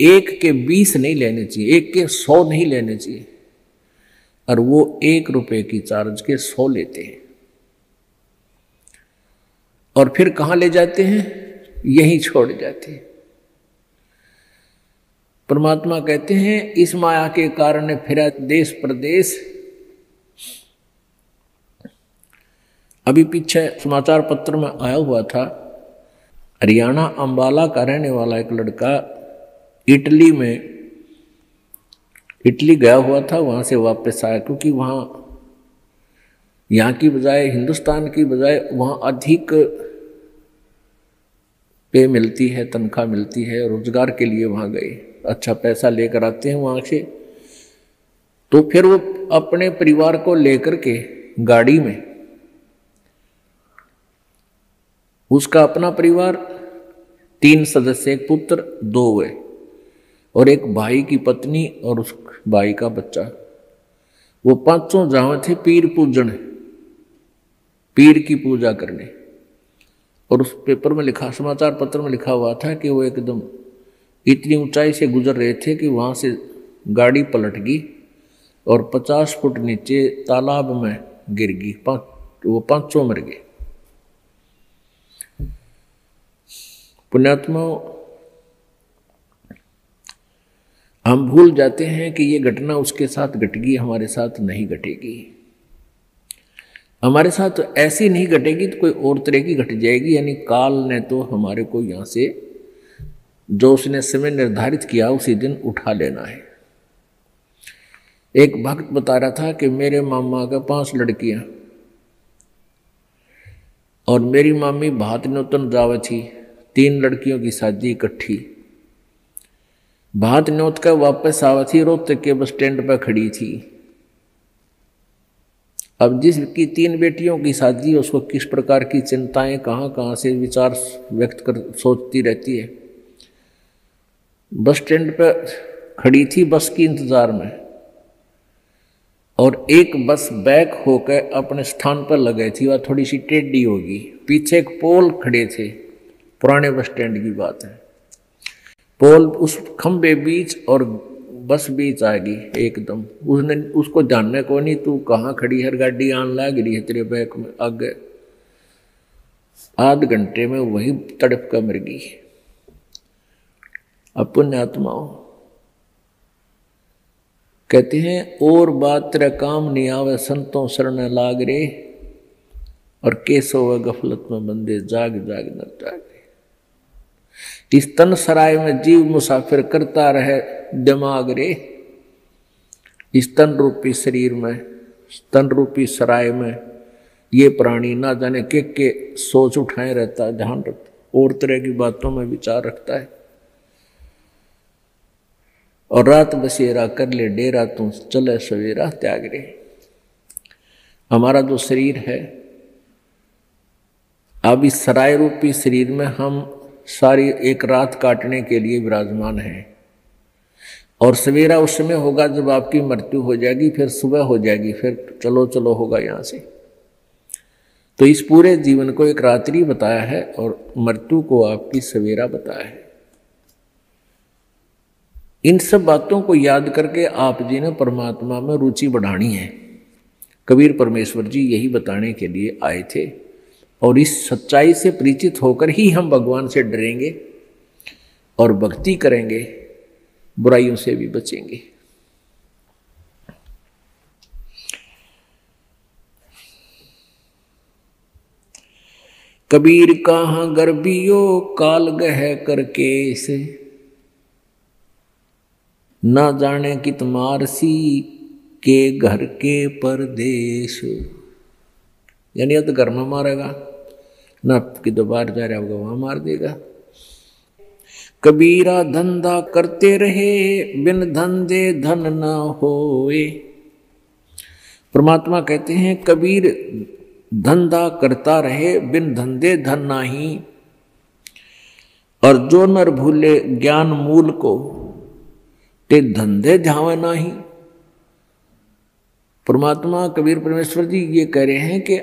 1 के 20 नहीं लेने चाहिए, 1 के 100 नहीं लेने चाहिए। और वो 1 रुपए की चार्ज के 100 लेते हैं, और फिर कहाँ ले जाते हैं? यहीं छोड़ जाते हैं। परमात्मा कहते हैं इस माया के कारण फिरा देश प्रदेश। अभी पीछे समाचार पत्र में आया हुआ था, हरियाणा अंबाला का रहने वाला एक लड़का इटली गया हुआ था, वहां से वापस आया, क्योंकि वहां यहाँ की बजाय, हिंदुस्तान की बजाय वहां अधिक पे मिलती है, तनख्वाह मिलती है, रोजगार के लिए वहां गए, अच्छा पैसा लेकर आते हैं वहां से। तो फिर वो अपने परिवार को लेकर के गाड़ी में, उसका अपना परिवार 3 सदस्य, एक पुत्र 2 हुए, और एक भाई की पत्नी और उस भाई का बच्चा, वो 5 जावे थे पीर पूजन, पीर की पूजा करने। और उस पेपर में लिखा, समाचार पत्र में लिखा हुआ था कि वो एकदम इतनी ऊंचाई से गुजर रहे थे कि वहां से गाड़ी पलट गई और 50 फुट नीचे तालाब में गिर गई, वो 5 मर गए। पुण्यात्मा, हम भूल जाते हैं कि ये घटना उसके साथ घट गई, हमारे साथ नहीं घटेगी। हमारे साथ ऐसी नहीं घटेगी तो कोई और तरह की घट जाएगी, यानी काल ने तो हमारे को यहाँ से जो उसने समय निर्धारित किया उसी दिन उठा लेना है। एक भक्त बता रहा था कि मेरे मामा का 5 लड़कियां और मेरी मामी भात न्योतन जावे थी, 3 लड़कियों की शादी इकट्ठी। भात न्योत कर वापस आवा थी, रोहतक के बस स्टैंड पर खड़ी थी। अब जिसकी 3 बेटियों की शादी, उसको किस प्रकार की चिंताएं कहाँ से विचार व्यक्त कर सोचती रहती है। बस स्टैंड पर खड़ी थी बस की इंतजार में, और एक बस बैक होकर अपने स्थान पर लग गई थी। वह थोड़ी सी टेढ़ी होगी, पीछे एक पोल खड़े थे, पुराने बस स्टैंड की बात है। पोल उस खंबे बीच और बस बीच आ गई एकदम। उसने उसको जानने को नहीं, तू कहाँ खड़ी है, गाड़ी आन लग रही है तेरे बैक में आगे। आध घंटे में वही तड़प कर मर गई। अब पुण्यात्माओं कहते हैं, और बात तेरा काम नहीं आवे, संतों शरण लाग रे, और केसो व गफलत में बंदे जाग जाग न जागे। इस तन सराय में जीव मुसाफिर करता रहे दिमाग रे। इस तन रूपी शरीर में, तन रूपी सराय में ये प्राणी ना जाने के सोच उठाए रहता है, ध्यान रखता, और तरह की बातों में विचार रखता है। और रात बसेरा कर ले डेरा, तू चले सवेरा त्याग रे। हमारा जो शरीर है, अब इस सराय रूपी शरीर में हम सारी एक रात काटने के लिए विराजमान हैं, और सवेरा उस समय होगा जब आपकी मृत्यु हो जाएगी, फिर सुबह हो जाएगी, फिर चलो चलो होगा यहाँ से। तो इस पूरे जीवन को एक रात्रि बताया है और मृत्यु को आपकी सवेरा बताया है। इन सब बातों को याद करके आप जी ने परमात्मा में रुचि बढ़ानी है। कबीर परमेश्वर जी यही बताने के लिए आए थे, और इस सच्चाई से परिचित होकर ही हम भगवान से डरेंगे और भक्ति करेंगे, बुराइयों से भी बचेंगे। कबीर कहाँ गर्भियो काल गह करके से, ना जाने कित मारसी के घर के परदेश। यानी अब तो घर में मारेगा ना, कि दोबारा जा रहा होगा वहां मार देगा। कबीरा धंधा करते रहे, बिन धंधे धन न होए। परमात्मा कहते हैं कबीर धंधा करता रहे, बिन धंधे धन नाही। और जो नर भूले ज्ञान मूल को, ते धंधे ध्यावे नाही। परमात्मा कबीर परमेश्वर जी ये कह रहे हैं कि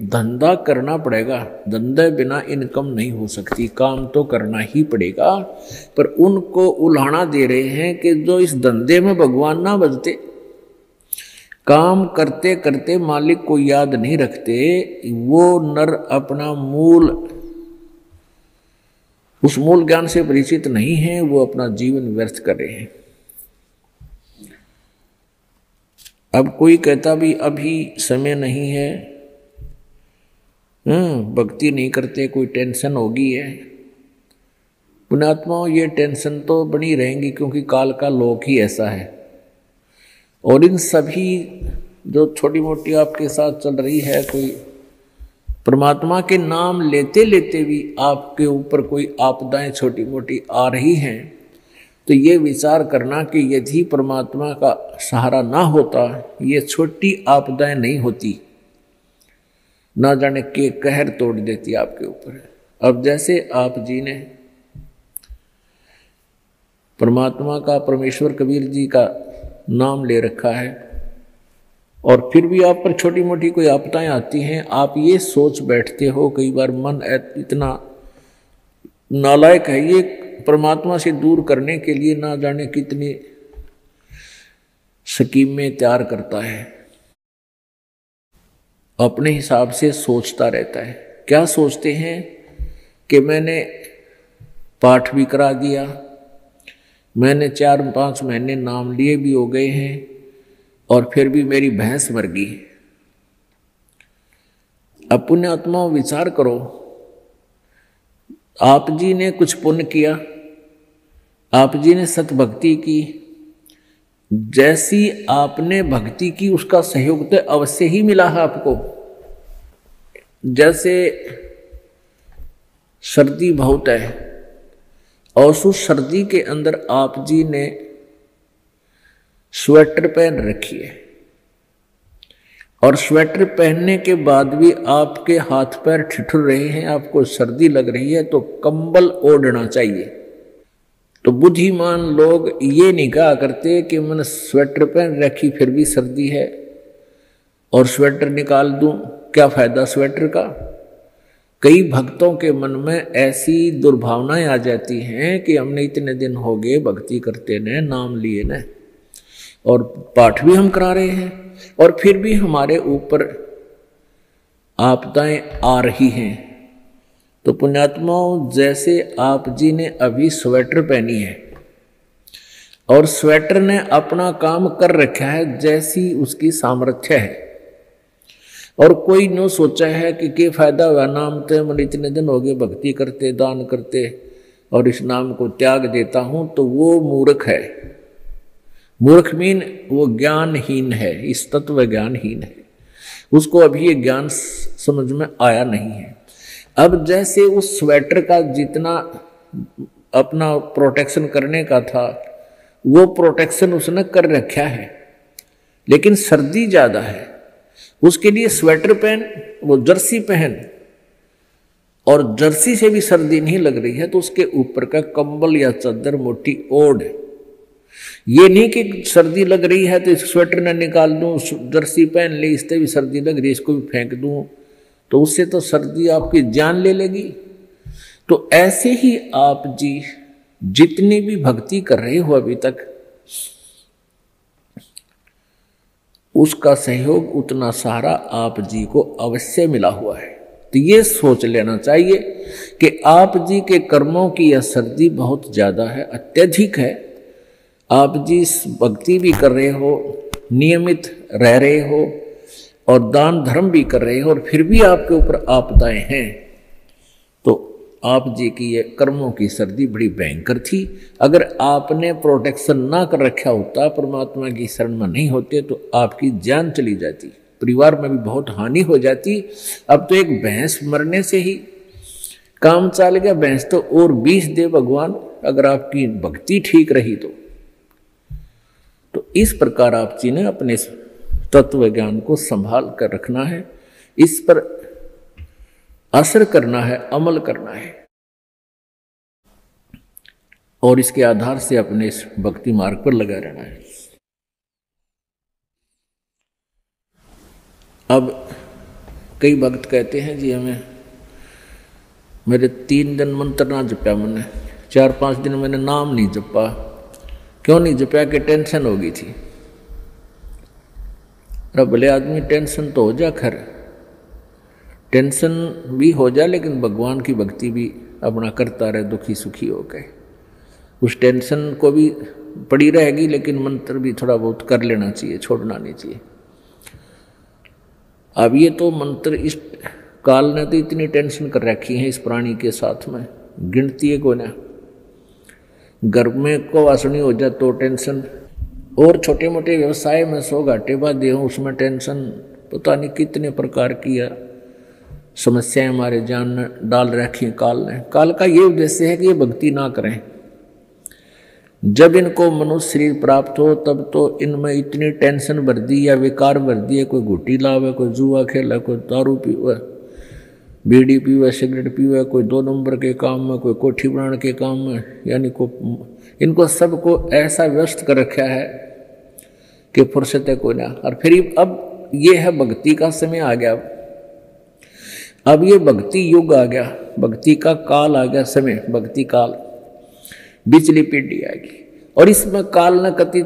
धंधा करना पड़ेगा, धंधे बिना इनकम नहीं हो सकती, काम तो करना ही पड़ेगा। पर उनको उल्हाना दे रहे हैं कि जो इस धंधे में भगवान ना बजते, काम करते करते मालिक को याद नहीं रखते, वो नर अपना मूल, उस मूल ज्ञान से परिचित नहीं है, वो अपना जीवन व्यर्थ कर रहे हैं। अब कोई कहता भी अभी समय नहीं है, भक्ति नहीं करते, कोई टेंशन होगी है। पुण्यात्माओं ये टेंशन तो बनी रहेंगी, क्योंकि काल का लोक ही ऐसा है। और इन सभी जो छोटी मोटी आपके साथ चल रही है, कोई परमात्मा के नाम लेते लेते भी आपके ऊपर कोई आपदाएं छोटी मोटी आ रही हैं, तो ये विचार करना कि यदि परमात्मा का सहारा ना होता, ये छोटी आपदाएं नहीं होती, ना जाने के कहर तोड़ देती आपके ऊपर। अब जैसे आप जी ने परमात्मा का, परमेश्वर कबीर जी का नाम ले रखा है, और फिर भी आप पर छोटी मोटी कोई आपदाएं आती हैं, आप ये सोच बैठते हो, कई बार मन इतना नालायक है, ये परमात्मा से दूर करने के लिए ना जाने कितनी स्कीमें तैयार करता है, अपने हिसाब से सोचता रहता है। क्या सोचते हैं कि मैंने पाठ भी करा दिया, मैंने 4-5 महीने नाम लिए भी हो गए हैं, और फिर भी मेरी भैंस मर गई। अब पुण्यात्माओं विचार करो, आप जी ने कुछ पुण्य किया, आप जी ने सत भक्ति की, जैसी आपने भक्ति की उसका सहयोग तो अवश्य ही मिला है आपको। जैसे सर्दी बहुत है और उस सर्दी के अंदर आप जी ने स्वेटर पहन रखी है और स्वेटर पहनने के बाद भी आपके हाथ पैर ठिठुर रहे हैं, आपको सर्दी लग रही है, तो कंबल ओढ़ना चाहिए। तो बुद्धिमान लोग ये नहीं कहा करते कि मैंने स्वेटर पहन रखी फिर भी सर्दी है और स्वेटर निकाल दूं, क्या फायदा स्वेटर का। कई भक्तों के मन में ऐसी दुर्भावनाएं आ जाती हैं कि हमने इतने दिन हो गए भक्ति करते ने, नाम लिए न, और पाठ भी हम करा रहे हैं और फिर भी हमारे ऊपर आपदाएं आ रही हैं। तो पुण्यात्माओं, जैसे आप जी ने अभी स्वेटर पहनी है और स्वेटर ने अपना काम कर रखा है जैसी उसकी सामर्थ्य है, और कोई न सोचा है कि फायदा हुआ नाम तो मैंने इतने दिन हो गए भक्ति करते, दान करते और इस नाम को त्याग देता हूं, तो वो मूर्ख है। मूर्ख मीन वो ज्ञानहीन है, इस तत्व ज्ञानहीन है, उसको अभी ये ज्ञान समझ में आया नहीं है। अब जैसे उस स्वेटर का जितना अपना प्रोटेक्शन करने का था वो प्रोटेक्शन उसने कर रखा है, लेकिन सर्दी ज्यादा है, उसके लिए स्वेटर पहन, वो जर्सी पहन, और जर्सी से भी सर्दी नहीं लग रही है तो उसके ऊपर का कंबल या चादर मोटी ओढ़। ये नहीं कि सर्दी लग रही है तो इस स्वेटर न निकाल दूं, जर्सी पहन ली, इससे भी सर्दी लग रही है इसको भी फेंक दूं, तो उससे तो सर्दी आपकी जान ले लेगी। तो ऐसे ही आप जी जितनी भी भक्ति कर रहे हो अभी तक, उसका सहयोग उतना सारा आप जी को अवश्य मिला हुआ है। तो ये सोच लेना चाहिए कि आप जी के कर्मों की यह सर्दी बहुत ज्यादा है, अत्यधिक है। आप जी भक्ति भी कर रहे हो, नियमित रह रहे हो और दान धर्म भी कर रहे हो, और फिर भी आपके ऊपर आपदाएं हैं, तो आप जी की ये कर्मों की सर्दी बड़ी भयंकर थी। अगर आपने प्रोटेक्शन ना कर रखा होता, परमात्मा की शरण में नहीं होते, तो आपकी जान चली जाती, परिवार में भी बहुत हानि हो जाती। अब तो एक भैंस मरने से ही काम चल गया, भैंस तो और 20 दे भगवान, अगर आपकी भक्ति ठीक रही तो इस प्रकार आप जी ने अपने तत्व ज्ञान को संभाल कर रखना है, इस पर असर करना है, अमल करना है, और इसके आधार से अपने इस भक्ति मार्ग पर लगा रहना है। अब कई भक्त कहते हैं जी हमें, मेरे 3 दिन मंत्र ना जपा, मैंने 4-5 दिन मैंने नाम नहीं जपा। क्यों नहीं जपा? कि टेंशन हो गई थी। अरे भले आदमी टेंशन तो हो जा, खैर टेंशन भी हो जाए, लेकिन भगवान की भक्ति भी अपना करता रहे, दुखी सुखी हो गए, उस टेंशन को भी पड़ी रहेगी, लेकिन मंत्र भी थोड़ा बहुत कर लेना चाहिए, छोड़ना नहीं चाहिए। अब ये तो मंत्र इस काल ने तो इतनी टेंशन कर रखी है इस प्राणी के साथ में, गिनती है को ना। घर में को वासनी हो जाए तो टेंशन, और छोटे मोटे व्यवसाय में 100 घाटे बाधे हों उसमें टेंशन, पता नहीं कितने प्रकार की समस्याएं हमारे जान में डाल रखी हैं काल ने। काल का ये उद्देश्य है कि ये भक्ति ना करें। जब इनको मनुष्य शरीर प्राप्त हो तब तो इनमें इतनी टेंशन भर दी या विकार भर दिए, कोई घुटी लावे, कोई जुआ खेला, कोई दारू पीवे, बीड़ी पीवे, सिगरेट पीवे, कोई 2 नंबर के काम में, कोई कोठी बनाने के काम में, यानी को इनको सबको ऐसा व्यस्त कर रखा है कि फुर्सत है कोई ना। और फिर अब ये है भक्ति का समय आ गया, अब ये भक्ति युग आ गया, भक्ति का काल आ गया, समय भक्ति काल, बिचली पीढ़ी आएगी, और इसमें काल ने कति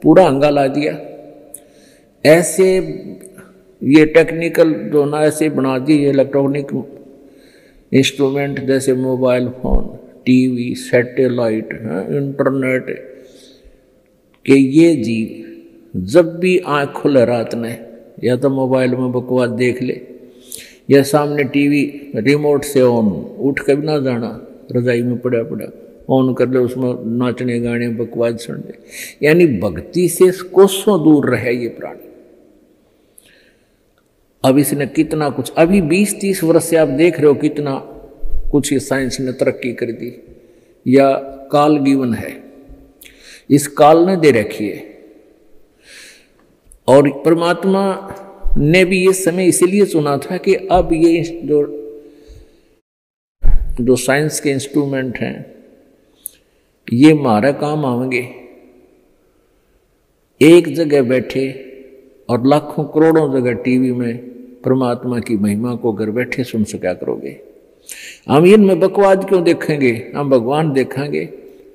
पूरा हंगा ला दिया। ऐसे ये टेक्निकल जो ना ऐसे बना दिए इलेक्ट्रॉनिक इंस्ट्रूमेंट, जैसे mobile phone, TV, satellite, internet, कि ये जी जब भी आँख खुले रात ने, या तो मोबाइल में बकवास देख ले, या सामने टीवी रिमोट से ऑन, उठ के भी ना जाना, रजाई में पड़ा पड़ा ऑन कर ले, उसमें नाचने गाने बकवास सुन ले। यानी भक्ति से कोसों दूर रहे ये प्राणी। अब इसने कितना कुछ, अभी 20-30 वर्ष से आप देख रहे हो कितना कुछ ये साइंस ने तरक्की कर दी, या काल गिवन है, इस काल ने दे रखी है। और परमात्मा ने भी ये समय इसीलिए चुना था कि अब ये जो साइंस के इंस्ट्रूमेंट हैं ये हमारा काम आएंगे। एक जगह बैठे और लाखों करोड़ों जगह टीवी में परमात्मा की महिमा को घर बैठे सुन सका करोगे। हम इनमें बकवाद क्यों देखेंगे, हम भगवान देखेंगे,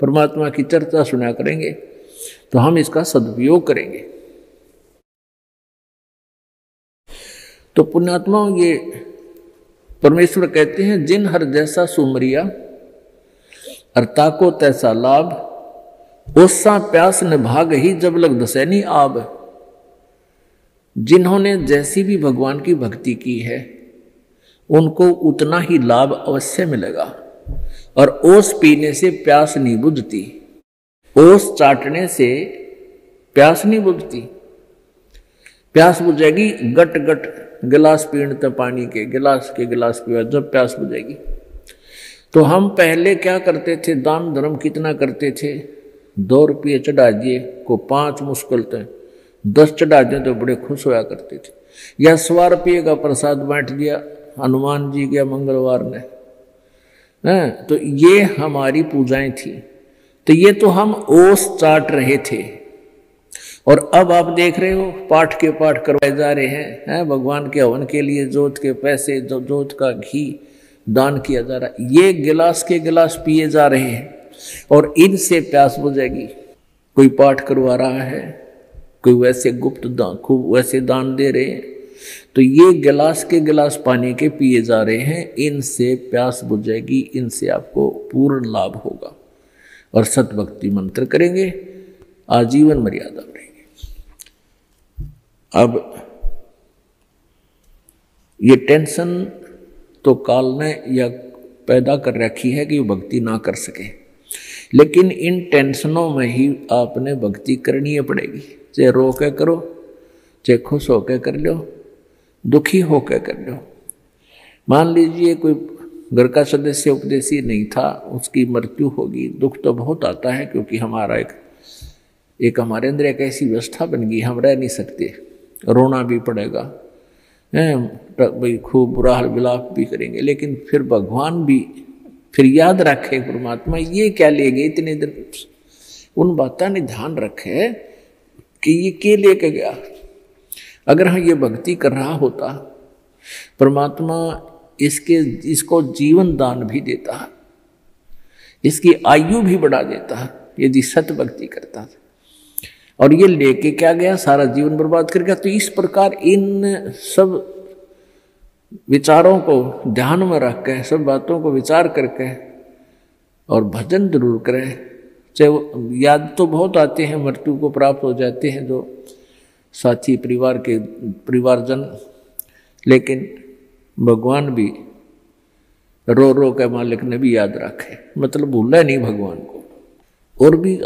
परमात्मा की चर्चा सुना करेंगे, तो हम इसका सदुपयोग करेंगे। तो पुण्यात्मा ये परमेश्वर कहते हैं, जिन हर जैसा सुमरिया अर्ता को तैसा लाभ, ओसा प्यास न भाग ही जब लग दसैनी आब। जिन्होंने जैसी भी भगवान की भक्ति की है उनको उतना ही लाभ अवश्य मिलेगा। और ओस पीने से प्यास नहीं बुझती, ओस चाटने से प्यास नहीं बुझती। प्यास बुझेगी गट गट गिलास पीने पानी के गिलास पीवा जब प्यास बुझेगी। तो हम पहले क्या करते थे, दान धर्म कितना करते थे, 2 रुपये चढ़ा दिए को 5 मुश्किल थे, 10 चढ़ा दिए तो बड़े खुश होया करते थे। या 100 रुपये का प्रसाद बांट दिया हनुमान जी के मंगलवार ने, तो ये हमारी पूजाएं थी। तो ये तो हम ओस चाट रहे थे। और अब आप देख रहे हो पाठ के पाठ करवाए जा रहे हैं, भगवान के हवन के लिए जोत के पैसे, जोत का घी दान किया जा रहा है। ये गिलास के गिलास पिए जा रहे हैं और इनसे प्यास बुझेगी। कोई पाठ करवा रहा है, कोई वैसे गुप्त दान, खूब वैसे दान दे रहे हैं, तो ये गिलास के गिलास पानी के पिए जा रहे हैं, इनसे प्यास बुझेगी, इनसे आपको पूर्ण लाभ होगा। और सतभक्ति मंत्र करेंगे, आजीवन मर्यादा रहेंगे। अब ये टेंशन तो काल ने या पैदा कर रखी है कि वो भक्ति ना कर सके, लेकिन इन टेंशनों में ही आपने भक्ति करनी पड़ेगी। चाहे रो के करो, चाहे खुश होकर कर लो, दुखी होकर कर लो। मान लीजिए कोई घर का सदस्य उपदेशी नहीं था, उसकी मृत्यु होगी, दुख तो बहुत आता है, क्योंकि हमारा एक हमारे अंदर एक ऐसी व्यवस्था बन गई, हम रह नहीं सकते, रोना भी पड़ेगा, भाई खूब बुरा हाल विलाप भी करेंगे। लेकिन फिर भगवान भी फिर याद रखे, परमात्मा ये क्या ले गए इतने दिन, उन बातों ने ध्यान रखे कि ये क्या लेके गया। अगर हम ये भक्ति कर रहा होता, परमात्मा इसको जीवन दान भी देता है, इसकी आयु भी बढ़ा देता है यदि सत भक्ति करता था। और ये लेके क्या गया, सारा जीवन बर्बाद कर गया। तो इस प्रकार इन सब विचारों को ध्यान में रख के, सब बातों को विचार करके और भजन जरूर करें। चाहे याद तो बहुत आते हैं, मृत्यु को प्राप्त हो जाते हैं जो साथी परिवारजन, लेकिन भगवान भी रो रो के मालिक ने भी याद रखे, मतलब भूला नहीं भगवान को। और भी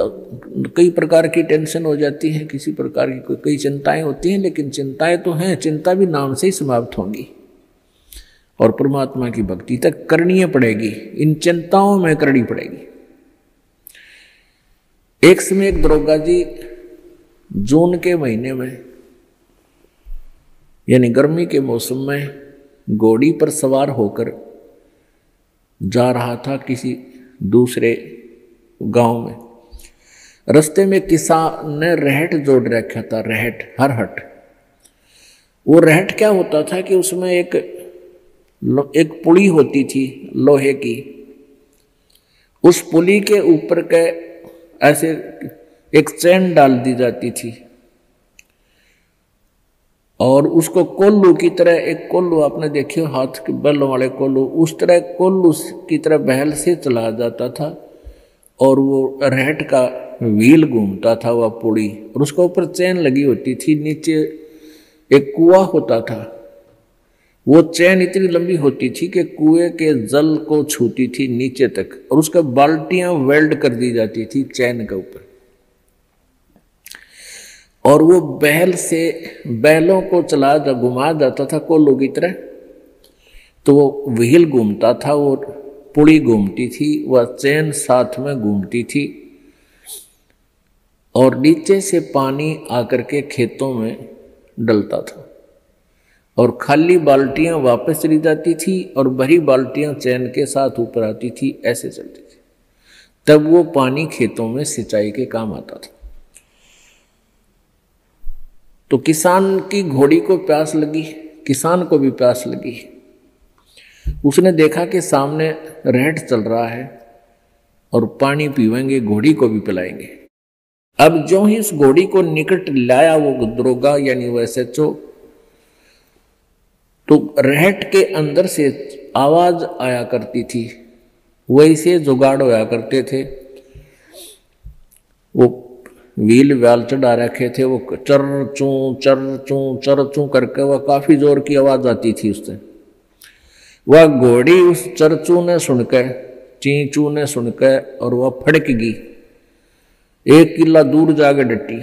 कई प्रकार की टेंशन हो जाती है, किसी प्रकार की कई चिंताएं होती हैं, लेकिन चिंताएं तो हैं, चिंता भी नाम से ही समाप्त होंगी और परमात्मा की भक्ति तक करनी पड़ेगी, इन चिंताओं में करनी पड़ेगी। एक समय एक दरोगा जी जून के महीने में यानी गर्मी के मौसम में घोड़ी पर सवार होकर जा रहा था किसी दूसरे गांव में। रास्ते में किसान ने रहट जोड़ रखा था, रहट, हरहट। वो रहट क्या होता था कि उसमें एक पुली होती थी लोहे की, उस पुली के ऊपर के ऐसे एक चैन डाल दी जाती थी और उसको कोल्लू की तरह, एक कोल्लू आपने देखे हाथ के बैलों वाले कोल्लू, उस तरह कोल्लू की तरह बहल से चला जाता था और वो रहट का व्हील घूमता था वह पुड़ी, और उसके ऊपर चैन लगी होती थी। नीचे एक कुआं होता था, वो चैन इतनी लंबी होती थी कि कुएं के जल को छूती थी नीचे तक, और उसका बाल्टियां वेल्ड कर दी जाती थी चैन के ऊपर। और वो बैल से बैलों को चला घुमा जाता था कोल्हू की तरह, तो वो व्हील घूमता था, वो पुड़ी घूमती थी, वह चैन साथ में घूमती थी, और नीचे से पानी आकर के खेतों में डलता था, और खाली बाल्टियां वापस चली जाती थी और भरी बाल्टियां चैन के साथ ऊपर आती थी, ऐसे चलती थी। तब वो पानी खेतों में सिंचाई के काम आता था। तो किसान की घोड़ी को प्यास लगी, किसान को भी प्यास लगी। उसने देखा कि सामने रहट चल रहा है और पानी पीवेंगे, घोड़ी को भी पिलाएंगे। अब जो ही उस घोड़ी को निकट लाया वो दरोगा यानी वो SHO, तो रहट के अंदर से आवाज आया करती थी, वैसे जुगाड़ होया करते थे। वो व्हील व्याल चढ़ा रखे थे, वो चर चू करके वह काफी जोर की आवाज आती थी उससे। वह घोड़ी उस चरचू ने सुनकर, चींचू ने सुनकर, और वह फड़क गई, 1 किला दूर जाके डटी।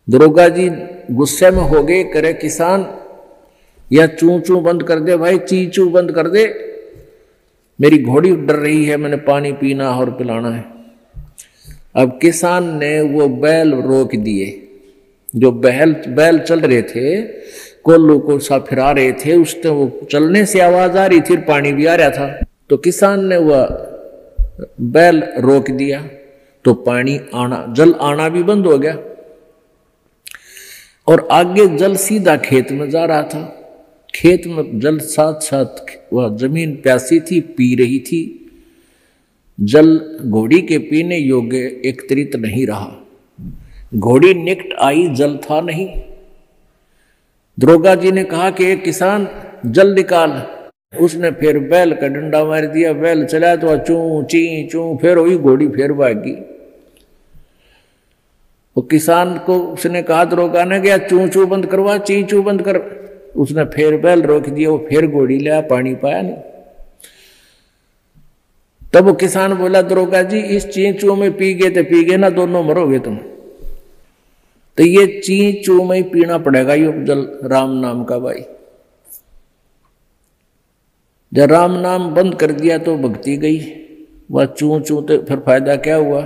दरोगा जी गुस्से में हो गए, करे किसान या चू चू बंद कर दे भाई, ची चू बंद कर दे, मेरी घोड़ी डर रही है, मैंने पानी पीना और पिलाना है। अब किसान ने वो बैल रोक दिए, जो बैल चल रहे थे, कोल्हू को सा फिरा रहे थे, उससे वो चलने से आवाज आ रही थी, पानी भी आ रहा था। तो किसान ने वह बैल रोक दिया, तो पानी आना, जल आना भी बंद हो गया, और आगे जल सीधा खेत में जा रहा था। खेत में जल साथ साथ वह जमीन प्यासी थी, पी रही थी। जल घोड़ी के पीने योग्य एकत्रित नहीं रहा, घोड़ी निकट आई, जल था नहीं। दरोगा जी ने कहा कि एक किसान जल निकाल। उसने फिर बैल का डंडा मार दिया, बैल चला तो चू ची चू, फिर वही घोड़ी फिर भागी। वो किसान को उसने कहा, दरोगा ने गया चू चू बंद करवा, ची चू बंद कर। उसने फिर बैल रोक दिया, वो फिर घोड़ी लिया, पानी पाया नहीं। तब वो किसान बोला, दरोगा जी इस ची चू में पी गए तो पी गए ना, दोनों मरोगे तुम। तो ये ची चू में ही पीना पड़ेगा ये जल, राम नाम का भाई। जब राम नाम बंद कर दिया तो भक्ति गई, वह चू चू तो फिर फायदा क्या हुआ,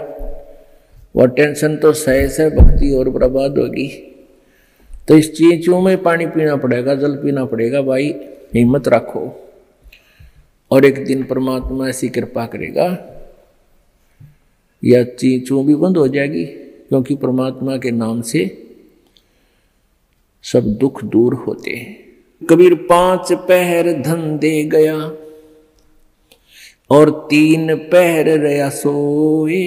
वह टेंशन तो सहे से भक्ति और बर्बाद होगी। तो इस ची चू में पानी पीना पड़ेगा, जल पीना पड़ेगा भाई, हिम्मत रखो, और एक दिन परमात्मा ऐसी कृपा करेगा या ची चू भी बंद हो जाएगी, क्योंकि परमात्मा के नाम से सब दुख दूर होते हैं। कबीर 5 पहर धन दे गया और 3 पहर रया सोए,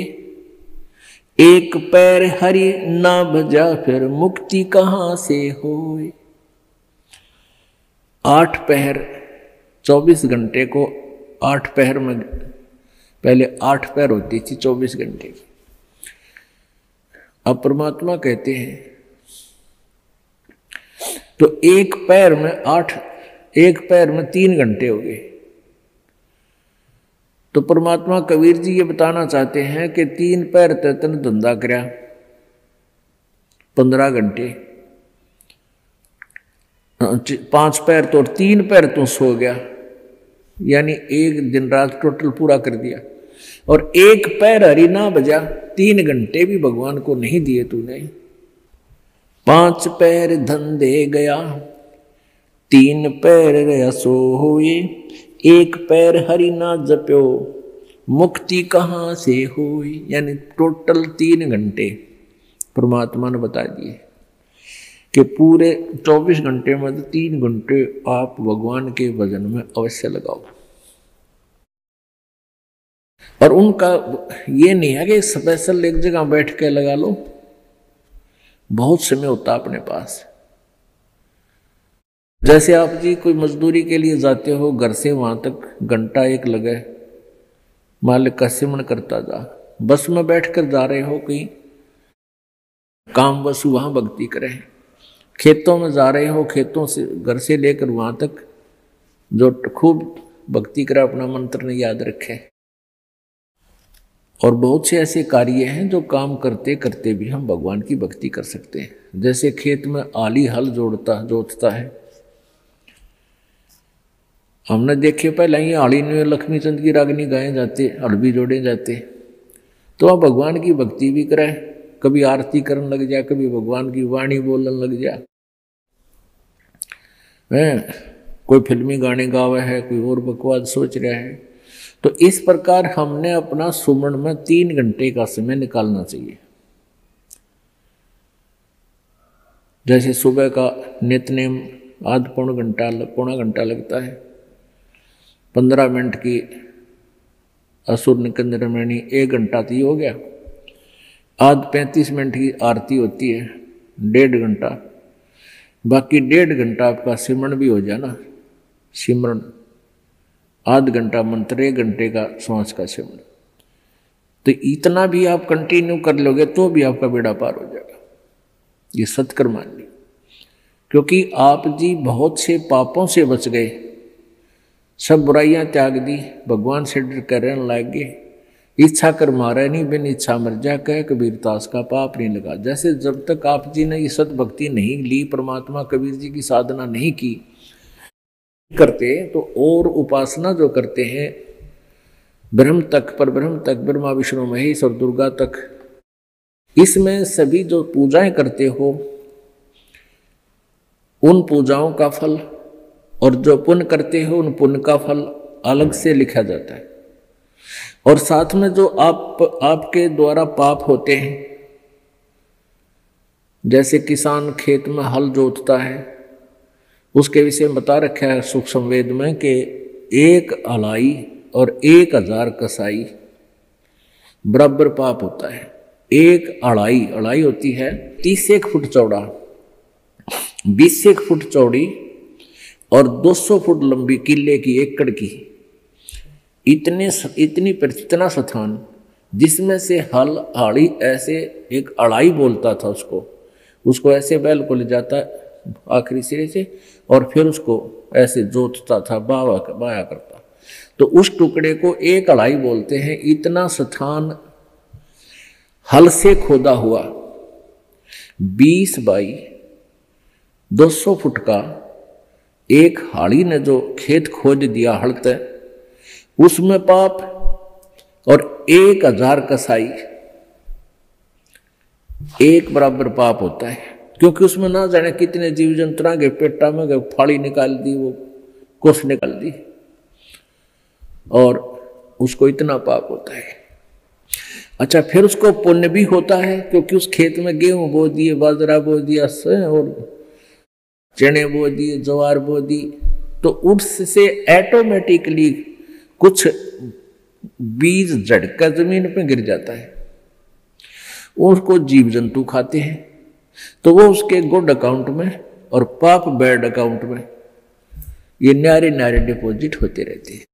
1 पैर हरि ना भजा फिर मुक्ति कहां से होए। 8 पहर 24 घंटे को 8 पहर में, पहले 8 पहर होती थी 24 घंटे की। अब परमात्मा कहते हैं तो एक पैर में 3 घंटे हो गए। तो परमात्मा कबीर जी ये बताना चाहते हैं कि 3 पैर तन धंधा करया 15 घंटे, 5 पैर तो 3 पैर तो सो गया, यानी 1 दिन रात टोटल पूरा कर दिया। और 1 पैर हरि ना बजा, 3 घंटे भी भगवान को नहीं दिए तूने। 5 पैर धन दे गया, 3 पैर रया सोए, 1 पैर हरि ना जप्यो मुक्ति कहां से होई। यानी टोटल 3 घंटे परमात्मा ने बता दिए कि पूरे 24 घंटे में 3 घंटे आप भगवान के भजन में अवश्य लगाओ। और उनका ये नहीं है कि स्पेशल एक जगह बैठ के लगा लो, बहुत समय होता अपने पास। जैसे आप जी कोई मजदूरी के लिए जाते हो, घर से वहां तक घंटा 1 लगे, मालिक का सिमरन करता जा। बस में बैठकर जा रहे हो कहीं काम, बस वहां भक्ति करें। खेतों में जा रहे हो, खेतों से घर से लेकर वहां तक जो खूब भक्ति करा, अपना मंत्र ने याद रखे। और बहुत से ऐसे कार्य हैं जो काम करते करते भी हम भगवान की भक्ति कर सकते हैं। जैसे खेत में आली हल जोतता है, हमने देखे पहले ही आली में लक्ष्मी चंद की रागनी गाए जाते, हल भी जोड़े जाते। तो आप भगवान की भक्ति भी कराए, कभी आरती करने लग जाए, कभी भगवान की वाणी बोलने लग जाए, कोई फिल्मी गाने गावे है, कोई और बकवास सोच रहा है। तो इस प्रकार हमने अपना सुमन में 3 घंटे का समय निकालना चाहिए। जैसे सुबह का नित्यनेम पौना घंटा लगता है, 15 मिनट की असुर निकंदन रामायणी 1 घंटा तो हो गया। आज 35 मिनट की आरती होती है, 1.5 घंटा, बाकी 1.5 घंटा आपका सिमरन भी हो जाए ना, सिमरन, आध घंटा मंत्र, 1 घंटे का श्वास का सिमरन। तो इतना भी आप कंटिन्यू कर लोगे तो भी आपका बेड़ा पार हो जाएगा। ये सत्कर मान ली, क्योंकि आप जी बहुत से पापों से बच गए, सब बुराइयां त्याग दी, भगवान से डर कर रहने लग गए। इच्छा कर मारे नहीं, बिन इच्छा मर जा, कह कबीर दास का पाप नहीं लगा। जैसे जब तक आप जी ने ये सतभक्ति नहीं ली, परमात्मा कबीर जी की साधना नहीं की करते, तो और उपासना जो करते हैं ब्रह्म तक, पर ब्रह्म तक, ब्रह्मा विष्णु महेश और दुर्गा तक, इसमें सभी जो पूजाएं करते हो उन पूजाओं का फल और जो पुण्य करते हो उन पुण्य का फल अलग से लिखा जाता है। और साथ में जो आपके द्वारा पाप होते हैं, जैसे किसान खेत में हल जोतता है, उसके विषय में बता रखा है सुख संवेद में कि 1 अलाई और 1000 कसाई बराबर पाप होता है। 1 अड़ाई होती है 30 फुट चौड़ा, 20 फुट चौड़ी और 200 फुट लंबी, किले की, एकड़ की, इतना स्थान जिसमें से हल आड़ी ऐसे एक अड़ाई बोलता था, उसको ऐसे बैल को ले जाता आखिरी सिरे से और फिर उसको ऐसे जोतता था, बाया करता। तो उस टुकड़े को 1 अड़ाई बोलते हैं। इतना स्थान हल से खोदा हुआ 20 बाई 200 फुट का एक हाड़ी ने जो खेत खोद दिया हल तक, उसमें पाप, और 1000 कसाई, 1 बराबर पाप होता है। क्योंकि उसमें ना जाने कितने जीव जंतुओं के पेटा में फाड़ी निकाल दी, वो कुछ निकाल दी, और उसको इतना पाप होता है। अच्छा, फिर उसको पुण्य भी होता है, क्योंकि उस खेत में गेहूं बो दिए, बाजरा बो दिया और चने बो दिए, ज्वार बो दी, तो उससे ऑटोमेटिकली कुछ बीज झटका जमीन पे गिर जाता है, उसको जीव जंतु खाते हैं, तो वो उसके गुड अकाउंट में और पाप बैड अकाउंट में ये न्यारे डिपॉजिट होते रहते हैं।